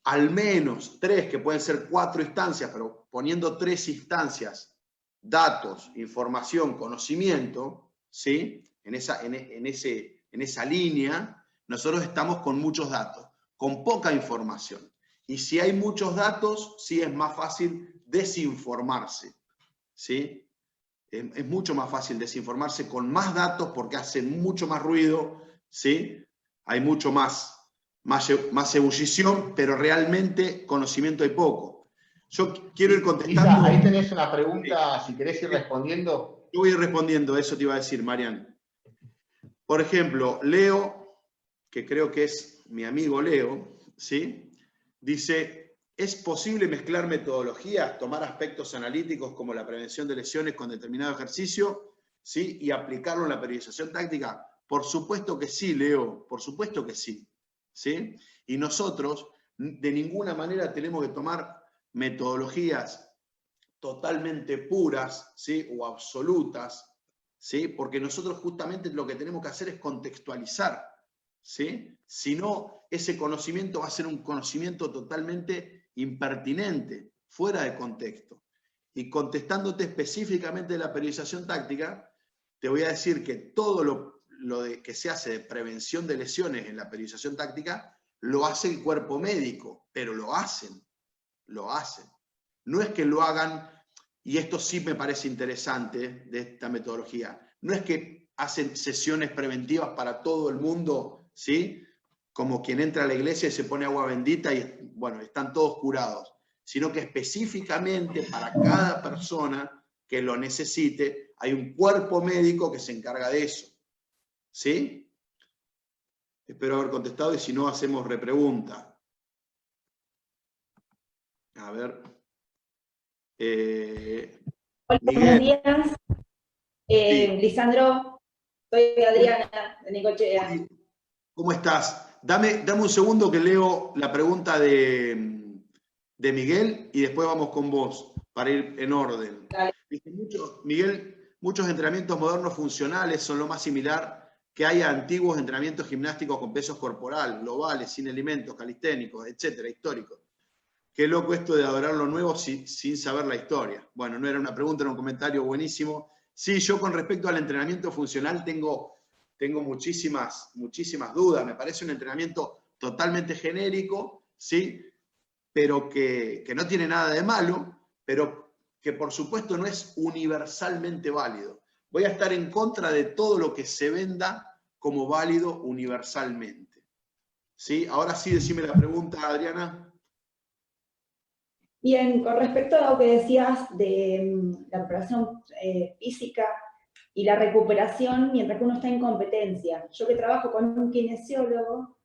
al menos 3, que pueden ser 4 instancias, pero poniendo 3 instancias, datos, información, conocimiento, ¿sí? En esa línea, nosotros estamos con muchos datos, con poca información. Y si hay muchos datos, sí es más fácil desinformarse, ¿sí? Es mucho más fácil desinformarse con más datos porque hacen mucho más ruido, ¿sí? Hay mucho más ebullición, pero realmente conocimiento hay poco. Yo quiero ir contestando... Isa, ahí tenés una pregunta, si querés ir respondiendo. Yo voy a ir respondiendo, eso te iba a decir, Marian. Por ejemplo, Leo, que creo que es mi amigo Leo, ¿sí? Dice, ¿es posible mezclar metodologías, tomar aspectos analíticos como la prevención de lesiones con determinado ejercicio, ¿sí? Y aplicarlo en la periodización táctica? Por supuesto que sí, Leo, por supuesto que sí, ¿sí? Y nosotros de ninguna manera tenemos que tomar metodologías totalmente puras, ¿sí? O absolutas, ¿sí? Porque nosotros justamente lo que tenemos que hacer es contextualizar, ¿sí? Si no, ese conocimiento va a ser un conocimiento totalmente impertinente, fuera de contexto. Y contestándote específicamente de la periodización táctica, te voy a decir que todo que se hace de prevención de lesiones en la periodización táctica, lo hace el cuerpo médico, pero lo hacen. No es que lo hagan, y esto sí me parece interesante de esta metodología, no es que hacen sesiones preventivas para todo el mundo, ¿sí? Como quien entra a la iglesia y se pone agua bendita y, bueno, están todos curados, sino que específicamente para cada persona que lo necesite, hay un cuerpo médico que se encarga de eso, ¿sí? Espero haber contestado y si no, hacemos repregunta. A ver. Hola, buenos días. Sí. Lisandro, soy Adriana de Necochea. ¿Cómo estás? Dame un segundo que leo la pregunta de Miguel y después vamos con vos para ir en orden. Dale. Miguel, muchos entrenamientos modernos funcionales son lo más similar que hay a antiguos entrenamientos gimnásticos con pesos corporal, globales, sin elementos, calisténicos, etcétera, históricos. Qué loco esto de adorar lo nuevo sin saber la historia. Bueno, no era una pregunta, era un comentario buenísimo. Sí, yo con respecto al entrenamiento funcional tengo muchísimas dudas. Me parece un entrenamiento totalmente genérico, ¿sí? Pero que no tiene nada de malo, pero que por supuesto no es universalmente válido. Voy a estar en contra de todo lo que se venda como válido universalmente. ¿Sí? Ahora sí, decime la pregunta, Adriana. Bien, con respecto a lo que decías de la preparación física y la recuperación mientras que uno está en competencia. Yo que trabajo con un kinesiólogo,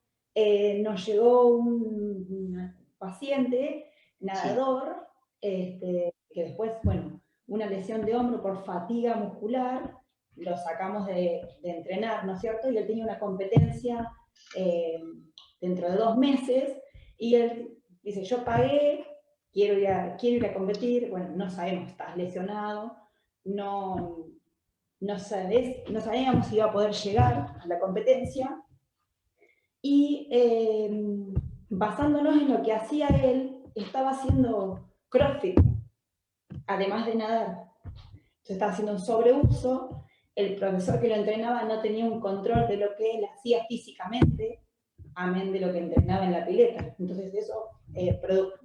nos llegó un paciente, nadador, que después, bueno, una lesión de hombro por fatiga muscular, lo sacamos de entrenar, ¿no es cierto? Y él tenía una competencia dentro de 2 meses, y él dice, yo pagué, quiero ir a competir, bueno, no sabemos, estás lesionado, no sabíamos si iba a poder llegar a la competencia, y basándonos en lo que hacía él, estaba haciendo CrossFit, además de nadar. Entonces estaba haciendo un sobreuso, el profesor que lo entrenaba no tenía un control de lo que él hacía físicamente, amén de lo que entrenaba en la pileta. Entonces eso produjo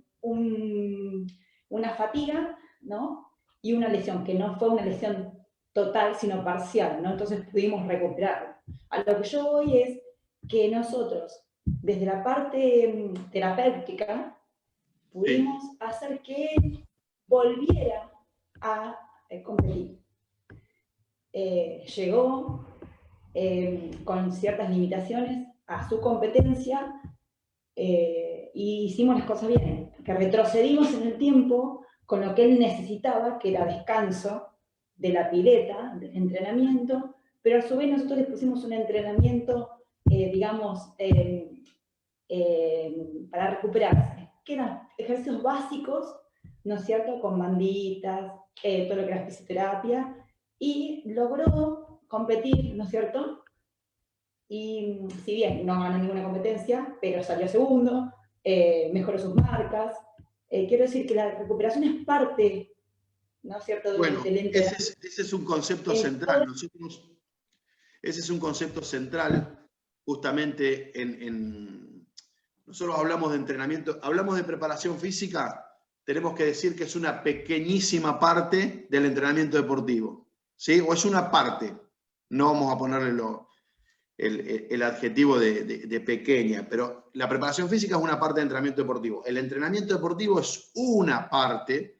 una fatiga, ¿no? Y una lesión, que no fue una lesión total, sino parcial, ¿no? Entonces pudimos recuperarlo. A lo que yo voy es que nosotros, desde la parte terapéutica, pudimos hacer que él volviera a competir. Llegó con ciertas limitaciones a su competencia, y hicimos las cosas bien, que retrocedimos en el tiempo con lo que él necesitaba, que era descanso de la pileta, del entrenamiento, pero a su vez nosotros le pusimos un entrenamiento, digamos, para recuperarse, que eran ejercicios básicos, ¿no es cierto?, con banditas, todo lo que era fisioterapia, y logró competir, ¿no es cierto?, y si bien no ganó ninguna competencia, pero salió segundo, mejoró sus marcas. Quiero decir que la recuperación es parte, ¿no es cierto?, bueno, del entrenamiento. Ese es un concepto central. Ese es un concepto central, justamente nosotros hablamos de entrenamiento, hablamos de preparación física, tenemos que decir que es una pequeñísima parte del entrenamiento deportivo, ¿sí? O es una parte, no vamos a ponerle el adjetivo de pequeña, pero la preparación física es una parte del entrenamiento deportivo. El entrenamiento deportivo es una parte,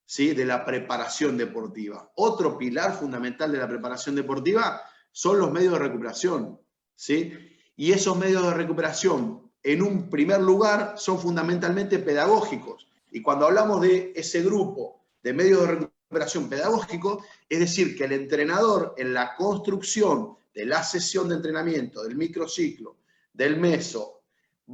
¿sí?, de la preparación deportiva. Otro pilar fundamental de la preparación deportiva son los medios de recuperación, ¿sí? Y esos medios de recuperación, en un primer lugar, son fundamentalmente pedagógicos. Y cuando hablamos de ese grupo de medios de recuperación pedagógicos, es decir, que el entrenador en la construcción de la sesión de entrenamiento, del microciclo, del meso,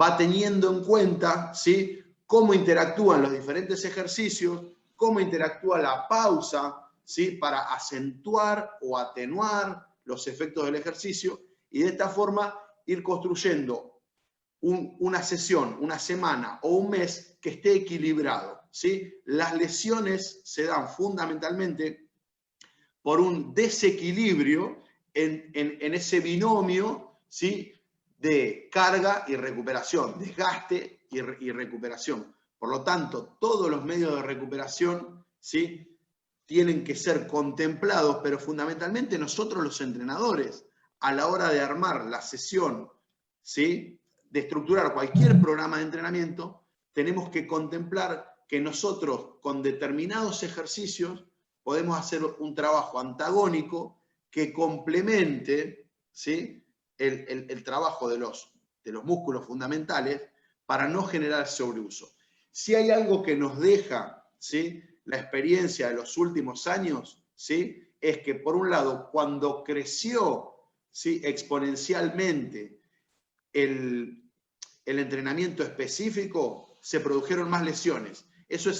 va teniendo en cuenta, ¿sí?, cómo interactúan los diferentes ejercicios, cómo interactúa la pausa, ¿sí?, para acentuar o atenuar los efectos del ejercicio, y de esta forma ir construyendo una sesión, una semana o un mes que esté equilibrado, ¿sí? Las lesiones se dan fundamentalmente por un desequilibrio en ese binomio, ¿sí?, de carga y recuperación, desgaste y recuperación. Por lo tanto, todos los medios de recuperación, ¿sí?, tienen que ser contemplados, pero fundamentalmente nosotros los entrenadores, a la hora de armar la sesión, ¿sí?, de estructurar cualquier programa de entrenamiento, tenemos que contemplar que nosotros con determinados ejercicios podemos hacer un trabajo antagónico que complemente, ¿sí?, el trabajo de los músculos fundamentales para no generar sobreuso. Si hay algo que nos deja, ¿sí?, la experiencia de los últimos años, ¿sí?, es que por un lado, cuando creció, ¿sí?, exponencialmente el entrenamiento específico, se produjeron más lesiones. Eso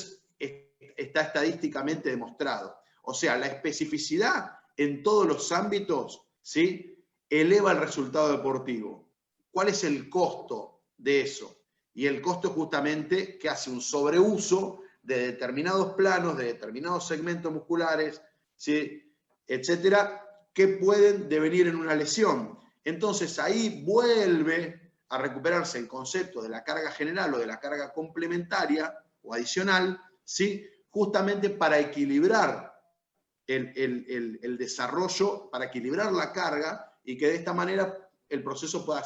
está estadísticamente demostrado. O sea, la especificidad en todos los ámbitos, ¿sí?, eleva el resultado deportivo. ¿Cuál es el costo de eso? Y el costo es justamente que hace un sobreuso de determinados planos, de determinados segmentos musculares, ¿sí?, etcétera, que pueden devenir en una lesión. Entonces ahí vuelve a recuperarse el concepto de la carga general o de la carga complementaria o adicional, ¿sí?, justamente para equilibrar el desarrollo, para equilibrar la carga y que de esta manera el proceso pueda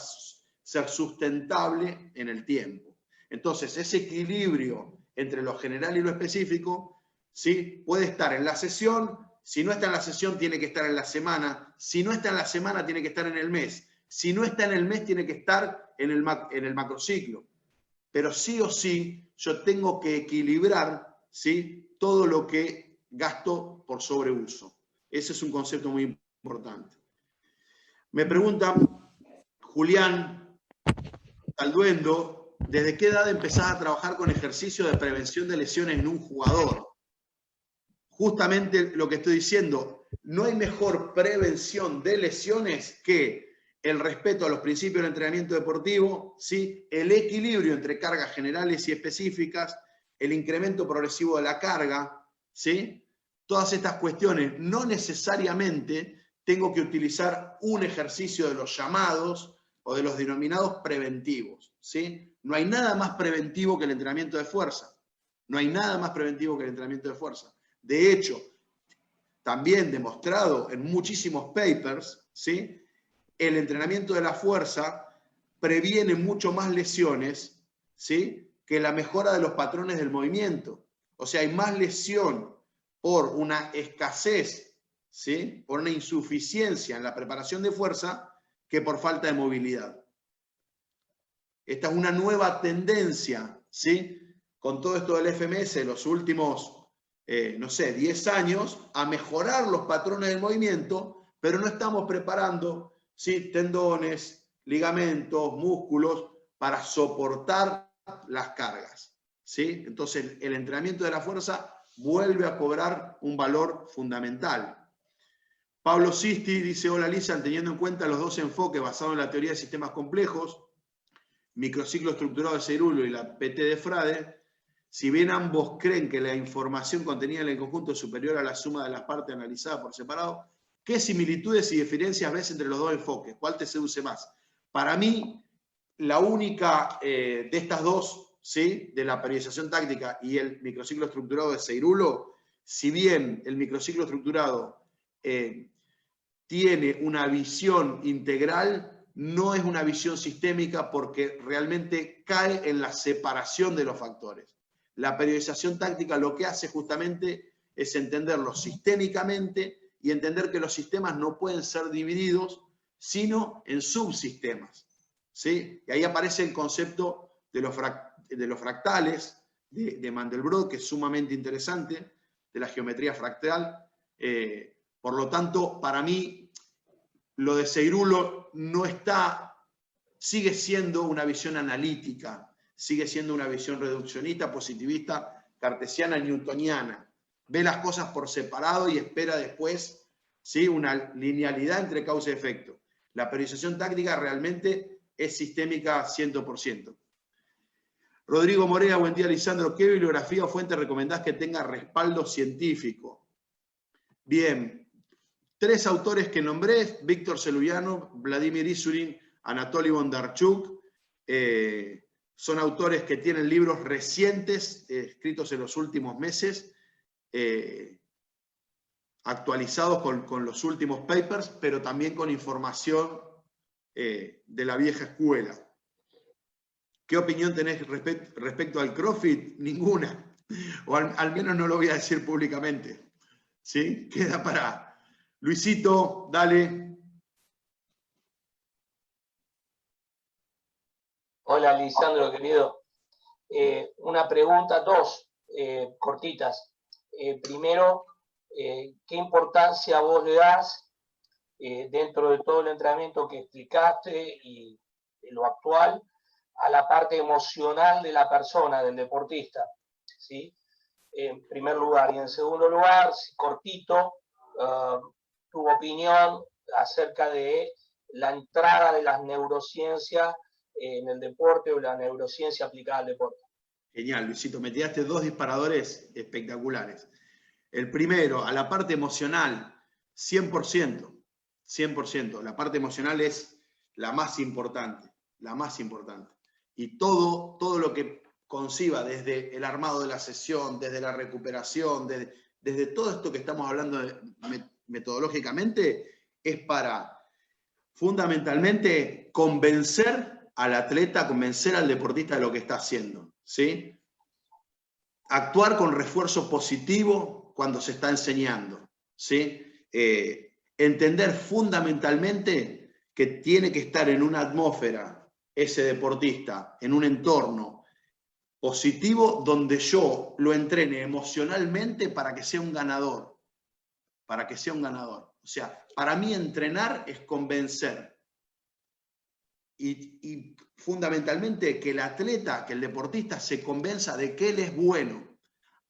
ser sustentable en el tiempo. Entonces, ese equilibrio entre lo general y lo específico, ¿sí?, puede estar en la sesión. Si no está en la sesión, tiene que estar en la semana. Si no está en la semana, tiene que estar en el mes. Si no está en el mes, tiene que estar en el macrociclo. Pero sí o sí, yo tengo que equilibrar, ¿sí?, todo lo que gasto por sobreuso. Ese es un concepto muy importante. Me pregunta Julián Alduendo, ¿desde qué edad empezás a trabajar con ejercicio de prevención de lesiones en un jugador? Justamente lo que estoy diciendo, no hay mejor prevención de lesiones que el respeto a los principios del entrenamiento deportivo, ¿sí?, el equilibrio entre cargas generales y específicas, el incremento progresivo de la carga, ¿sí? Todas estas cuestiones. No necesariamente tengo que utilizar un ejercicio de los llamados o de los denominados preventivos, ¿sí? No hay nada más preventivo que el entrenamiento de fuerza. No hay nada más preventivo que el entrenamiento de fuerza. De hecho, también demostrado en muchísimos papers, ¿sí?, el entrenamiento de la fuerza previene mucho más lesiones, ¿sí?, que la mejora de los patrones del movimiento. O sea, hay más lesión por una escasez, ¿sí?, por una insuficiencia en la preparación de fuerza que por falta de movilidad. Esta es una nueva tendencia, ¿sí?, con todo esto del FMS de los últimos, 10 años, a mejorar los patrones del movimiento, pero no estamos preparando, ¿sí?, tendones, ligamentos, músculos para soportar las cargas, ¿sí? Entonces, el entrenamiento de la fuerza vuelve a cobrar un valor fundamental. Pablo Sisti dice: hola Lisa, teniendo en cuenta los dos enfoques basados en la teoría de sistemas complejos, microciclo estructurado de Cerulo y la PT de Frade, si bien ambos creen que la información contenida en el conjunto es superior a la suma de las partes analizadas por separado, ¿qué similitudes y diferencias ves entre los dos enfoques? ¿Cuál te seduce más? Para mí, la única de estas dos, ¿sí?, de la periodización táctica y el microciclo estructurado de Cerulo, si bien el microciclo estructurado tiene una visión integral, no es una visión sistémica porque realmente cae en la separación de los factores. La periodización táctica lo que hace justamente es entenderlo sistémicamente y entender que los sistemas no pueden ser divididos sino en subsistemas, ¿sí? Y ahí aparece el concepto de los fractales de Mandelbrot, que es sumamente interesante, de la geometría fractal. Por lo tanto, para mí, lo de Cerulo no está, sigue siendo una visión analítica, sigue siendo una visión reduccionista, positivista, cartesiana, newtoniana. Ve las cosas por separado y espera después, ¿sí?, una linealidad entre causa y efecto. La periodización táctica realmente es sistémica 100%. Rodrigo Morea, buen día, Lisandro. ¿Qué bibliografía o fuente recomendás que tenga respaldo científico? Bien, 3 autores que nombré, Víctor Seluiano, Vladimir Isurin, Anatoly Bondarchuk, son autores que tienen libros recientes, escritos en los últimos meses, actualizados con los últimos papers, pero también con información de la vieja escuela. ¿Qué opinión tenés respecto al CrossFit? Ninguna. O al menos no lo voy a decir públicamente. ¿Sí? Queda para... Luisito, dale. Hola, Lisandro, querido. Una pregunta, 2 cortitas. Primero, ¿qué importancia vos le das dentro de todo el entrenamiento que explicaste y lo actual a la parte emocional de la persona, del deportista? ¿Sí? En primer lugar. Y en segundo lugar, cortito, tu opinión acerca de la entrada de las neurociencias en el deporte o la neurociencia aplicada al deporte. Genial, Luisito, me tiraste 2 disparadores espectaculares. El primero, a la parte emocional, 100%, 100%. La parte emocional es la más importante, la más importante. Y todo lo que conciba desde el armado de la sesión, desde la recuperación, desde todo esto que estamos hablando metodológicamente, es para fundamentalmente convencer al atleta, convencer al deportista de lo que está haciendo, ¿sí? Actuar con refuerzo positivo cuando se está enseñando, ¿sí? Entender fundamentalmente que tiene que estar en una atmósfera, ese deportista, en un entorno positivo donde yo lo entrene emocionalmente para que sea un ganador, para que sea un ganador. O sea, para mí entrenar es convencer. Y fundamentalmente que el atleta, que el deportista se convenza de que él es bueno.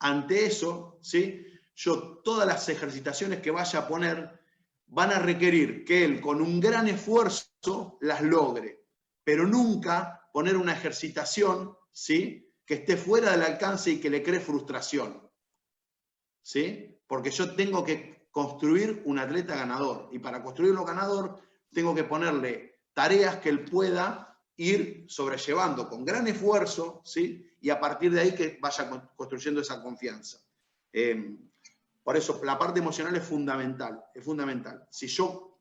Ante eso, ¿sí? Yo todas las ejercitaciones que vaya a poner van a requerir que él con un gran esfuerzo las logre, pero nunca poner una ejercitación, ¿sí? Que esté fuera del alcance y que le cree frustración, ¿sí? Porque yo tengo que construir un atleta ganador, y para construirlo ganador tengo que ponerle tareas que él pueda ir sobrellevando con gran esfuerzo, ¿sí? Y a partir de ahí que vaya construyendo esa confianza. Por eso la parte emocional es fundamental, es fundamental. Si yo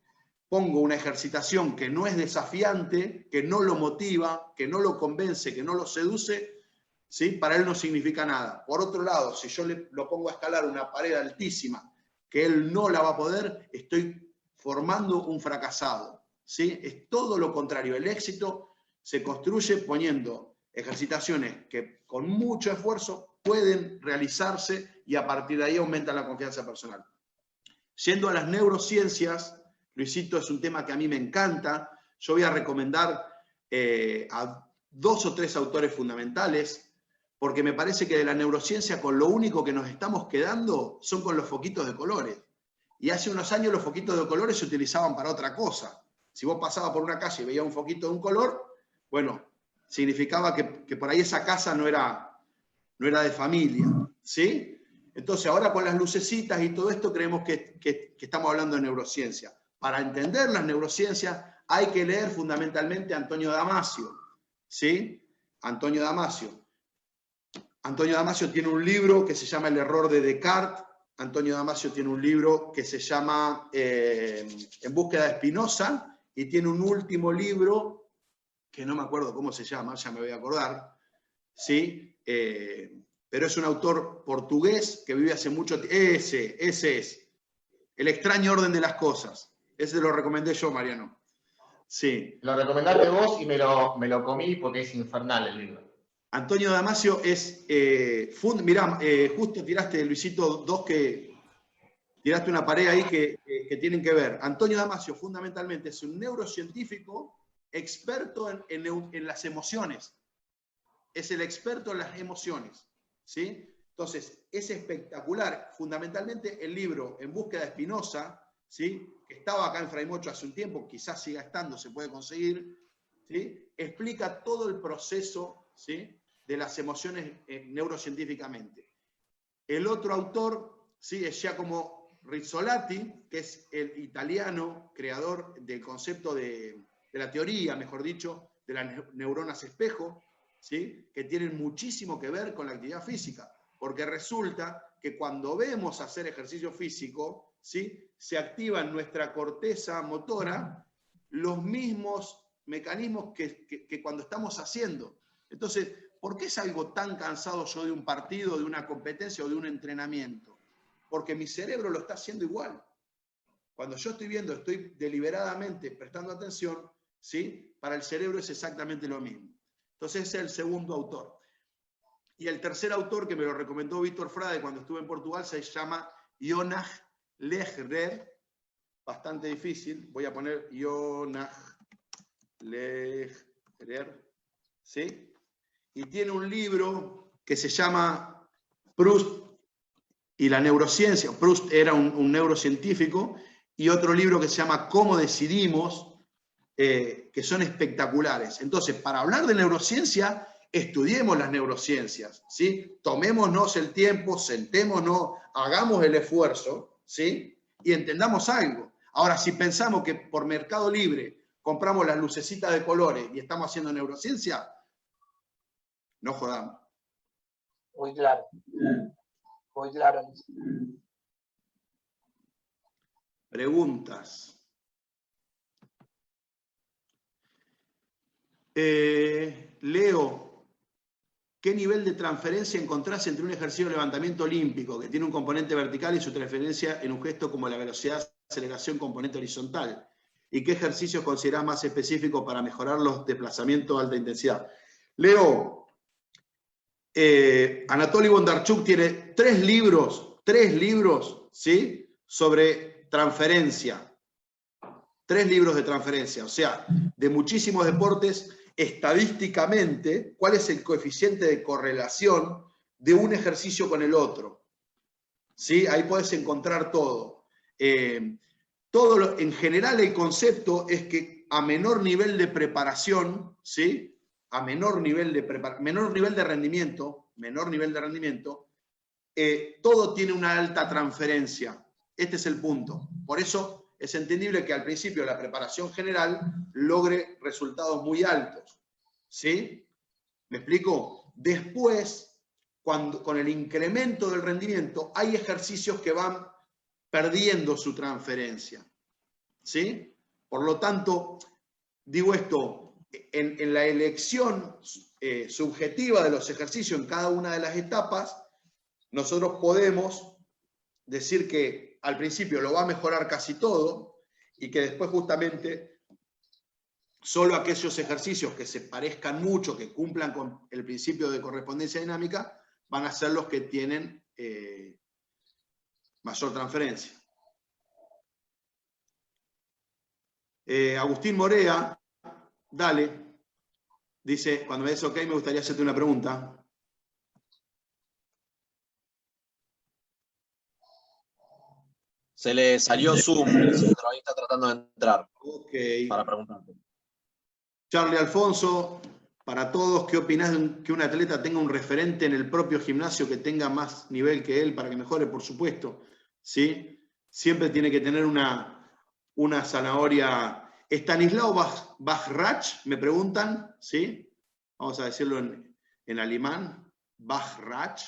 pongo una ejercitación que no es desafiante, que no lo motiva, que no lo convence, que no lo seduce, ¿sí? Para él no significa nada. Por otro lado, si yo lo pongo a escalar una pared altísima, que él no la va a poder, estoy formando un fracasado, ¿sí? Es todo lo contrario. El éxito se construye poniendo ejercitaciones que con mucho esfuerzo pueden realizarse y a partir de ahí aumenta la confianza personal. Yendo a las neurociencias, Luisito, es un tema que a mí me encanta. Yo voy a recomendar a 2 o 3 autores fundamentales, porque me parece que de la neurociencia con lo único que nos estamos quedando son con los foquitos de colores. Y hace unos años los foquitos de colores se utilizaban para otra cosa. Si vos pasabas por una calle y veías un foquito de un color, bueno, significaba que por ahí esa casa no era de familia, ¿sí? Entonces ahora con las lucecitas y todo esto creemos que estamos hablando de neurociencia. Para entender las neurociencias hay que leer fundamentalmente a Antonio Damasio, ¿sí? Antonio Damasio tiene un libro que se llama El error de Descartes. Antonio Damasio tiene un libro que se llama En búsqueda de Spinoza, y tiene un último libro que no me acuerdo cómo se llama, ya me voy a acordar, ¿sí? Pero es un autor portugués que vive hace mucho tiempo. Ese es. El extraño orden de las cosas. Ese lo recomendé yo, Mariano. Sí. Lo recomendaste vos y me lo comí porque es infernal el libro. Antonio Damasio es... mirá, justo tiraste, Luisito, 2 que... Tiraste una pared ahí que tienen que ver. Antonio Damasio fundamentalmente es un neurocientífico experto en las emociones. Es el experto en las emociones, ¿sí? Entonces, es espectacular. Fundamentalmente el libro En búsqueda de Spinoza, ¿sí? Que estaba acá en Fray Mocho hace un tiempo, quizás siga estando, se puede conseguir, ¿sí? Explica todo el proceso, ¿sí? De las emociones neurocientíficamente. El otro autor, ¿sí? Es Giacomo Rizzolatti, que es el italiano creador del concepto de la teoría, mejor dicho, de las neuronas espejo, ¿sí? Que tienen muchísimo que ver con la actividad física, porque resulta que cuando vemos hacer ejercicio físico, ¿sí? Se activa en nuestra corteza motora los mismos mecanismos que cuando estamos haciendo. Entonces, ¿por qué salgo tan cansado yo de un partido, de una competencia o de un entrenamiento? Porque mi cerebro lo está haciendo igual. Cuando yo estoy viendo, estoy deliberadamente prestando atención, ¿sí? Para el cerebro es exactamente lo mismo. Entonces ese es el segundo autor. Y el tercer autor que me lo recomendó Víctor Frade cuando estuve en Portugal se llama Jonah Lehrer, bastante difícil, voy a poner Jonah Lehrer, ¿sí? Y tiene un libro que se llama Proust y la neurociencia. Proust era un neurocientífico, y otro libro que se llama Cómo decidimos, que son espectaculares. Entonces, para hablar de neurociencia, estudiemos las neurociencias, ¿sí? Tomémonos el tiempo, sentémonos, hagamos el esfuerzo, ¿sí? Y entendamos algo. Ahora, si pensamos que por Mercado Libre compramos las lucecitas de colores y estamos haciendo neurociencia, no jodamos. Muy claro. Muy claro. Preguntas. Leo, ¿qué nivel de transferencia encontrás entre un ejercicio de levantamiento olímpico que tiene un componente vertical y su transferencia en un gesto como la velocidad de aceleración componente horizontal? ¿Y qué ejercicios considerás más específicos para mejorar los desplazamientos de alta intensidad? Leo, Anatoly Bondarchuk tiene tres libros, ¿sí? Sobre transferencia. 3 libros de transferencia, o sea, de muchísimos deportes, estadísticamente, cuál es el coeficiente de correlación de un ejercicio con el otro. ¿Sí? Ahí puedes encontrar todo. En general, el concepto es que a menor nivel de preparación, ¿sí? A menor nivel de rendimiento, todo tiene una alta transferencia. Este es el punto. Por eso es entendible que al principio la preparación general logre resultados muy altos. ¿Sí? ¿Me explico? Después, con el incremento del rendimiento, hay ejercicios que van perdiendo su transferencia. ¿Sí? Por lo tanto, digo esto, en la elección subjetiva de los ejercicios en cada una de las etapas, nosotros podemos decir que al principio lo va a mejorar casi todo y que después justamente solo aquellos ejercicios que se parezcan mucho, que cumplan con el principio de correspondencia dinámica, van a ser los que tienen mayor transferencia. Agustín Morea, dale, dice, cuando me des ok, me gustaría hacerte una pregunta. Se le salió Zoom, ahí está tratando de entrar. Ok. Para preguntarte. Charlie Alfonso, para todos, ¿qué opinás de que un atleta tenga un referente en el propio gimnasio que tenga más nivel que él para que mejore? Por supuesto, ¿sí? Siempre tiene que tener una zanahoria. Stanislao Bajrach, me preguntan, ¿sí? Vamos a decirlo en alemán. Bajrach.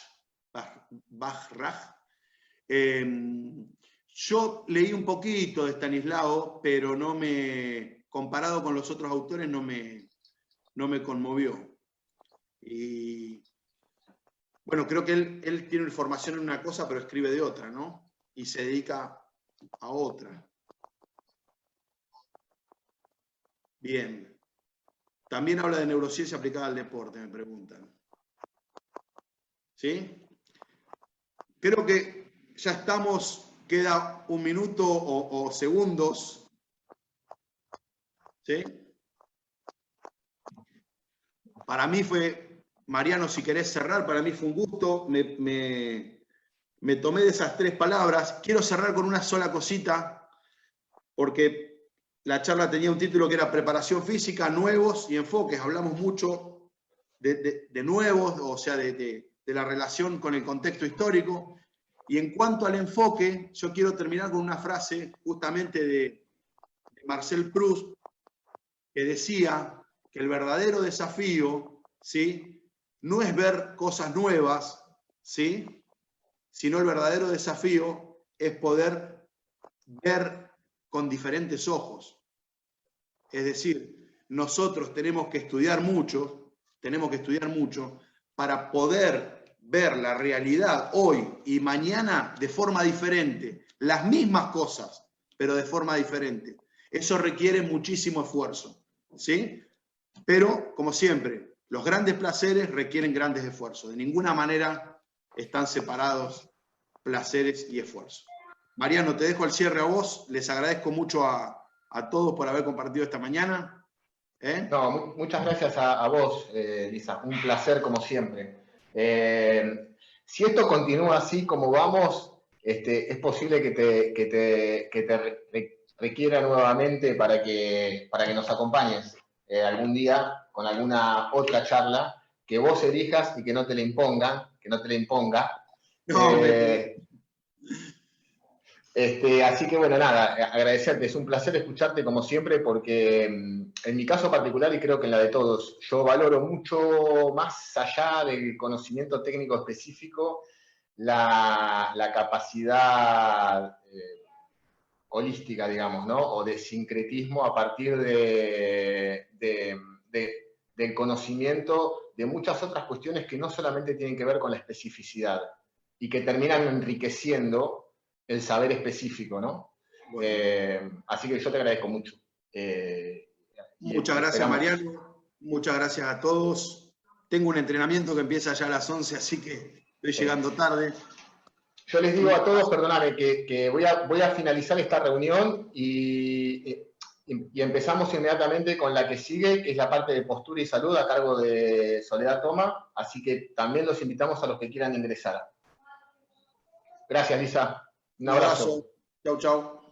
Yo leí un poquito de Stanislao, pero comparado con los otros autores, no me conmovió. Y bueno, creo que él tiene formación en una cosa, pero escribe de otra, ¿no? Y se dedica a otra. Bien. También habla de neurociencia aplicada al deporte, me preguntan. ¿Sí? Creo que ya estamos... Queda un minuto o segundos. ¿Sí? Para mí fue, Mariano, si querés cerrar, para mí fue un gusto. Me tomé de esas 3 palabras. Quiero cerrar con una sola cosita, porque la charla tenía un título que era Preparación Física, Nuevos y Enfoques. Hablamos mucho de nuevos, o sea, de la relación con el contexto histórico. Y en cuanto al enfoque, yo quiero terminar con una frase justamente de Marcel Proust, que decía que el verdadero desafío, ¿sí?, no es ver cosas nuevas, ¿sí?, sino el verdadero desafío es poder ver con diferentes ojos. Es decir, nosotros tenemos que estudiar mucho para poder ver la realidad hoy y mañana de forma diferente, las mismas cosas, pero de forma diferente. Eso requiere muchísimo esfuerzo, ¿sí? Pero, como siempre, los grandes placeres requieren grandes esfuerzos. De ninguna manera están separados placeres y esfuerzos. Mariano, te dejo el cierre a vos. Les agradezco mucho a todos por haber compartido esta mañana. No, muchas gracias a vos, Lisa. Un placer como siempre. Si esto continúa así como vamos, es posible que te requiera nuevamente para que nos acompañes algún día con alguna otra charla que vos elijas y que no te la imponga. No, Así que bueno, nada, agradecerte, es un placer escucharte como siempre porque en mi caso particular y creo que en la de todos, yo valoro mucho más allá del conocimiento técnico específico la capacidad holística, digamos, ¿no? O de sincretismo a partir del conocimiento de muchas otras cuestiones que no solamente tienen que ver con la especificidad y que terminan enriqueciendo el saber específico, ¿no? Así que yo te agradezco mucho. Muchas gracias, Mariano. Muchas gracias a todos. Tengo un entrenamiento que empieza ya a las 11, así que estoy llegando tarde. Yo les digo a todos, perdóname, que voy a finalizar esta reunión y empezamos inmediatamente con la que sigue, que es la parte de postura y salud a cargo de Soledad Toma, así que también los invitamos a los que quieran ingresar. Gracias, Lisa. Un abrazo. Chau, chau.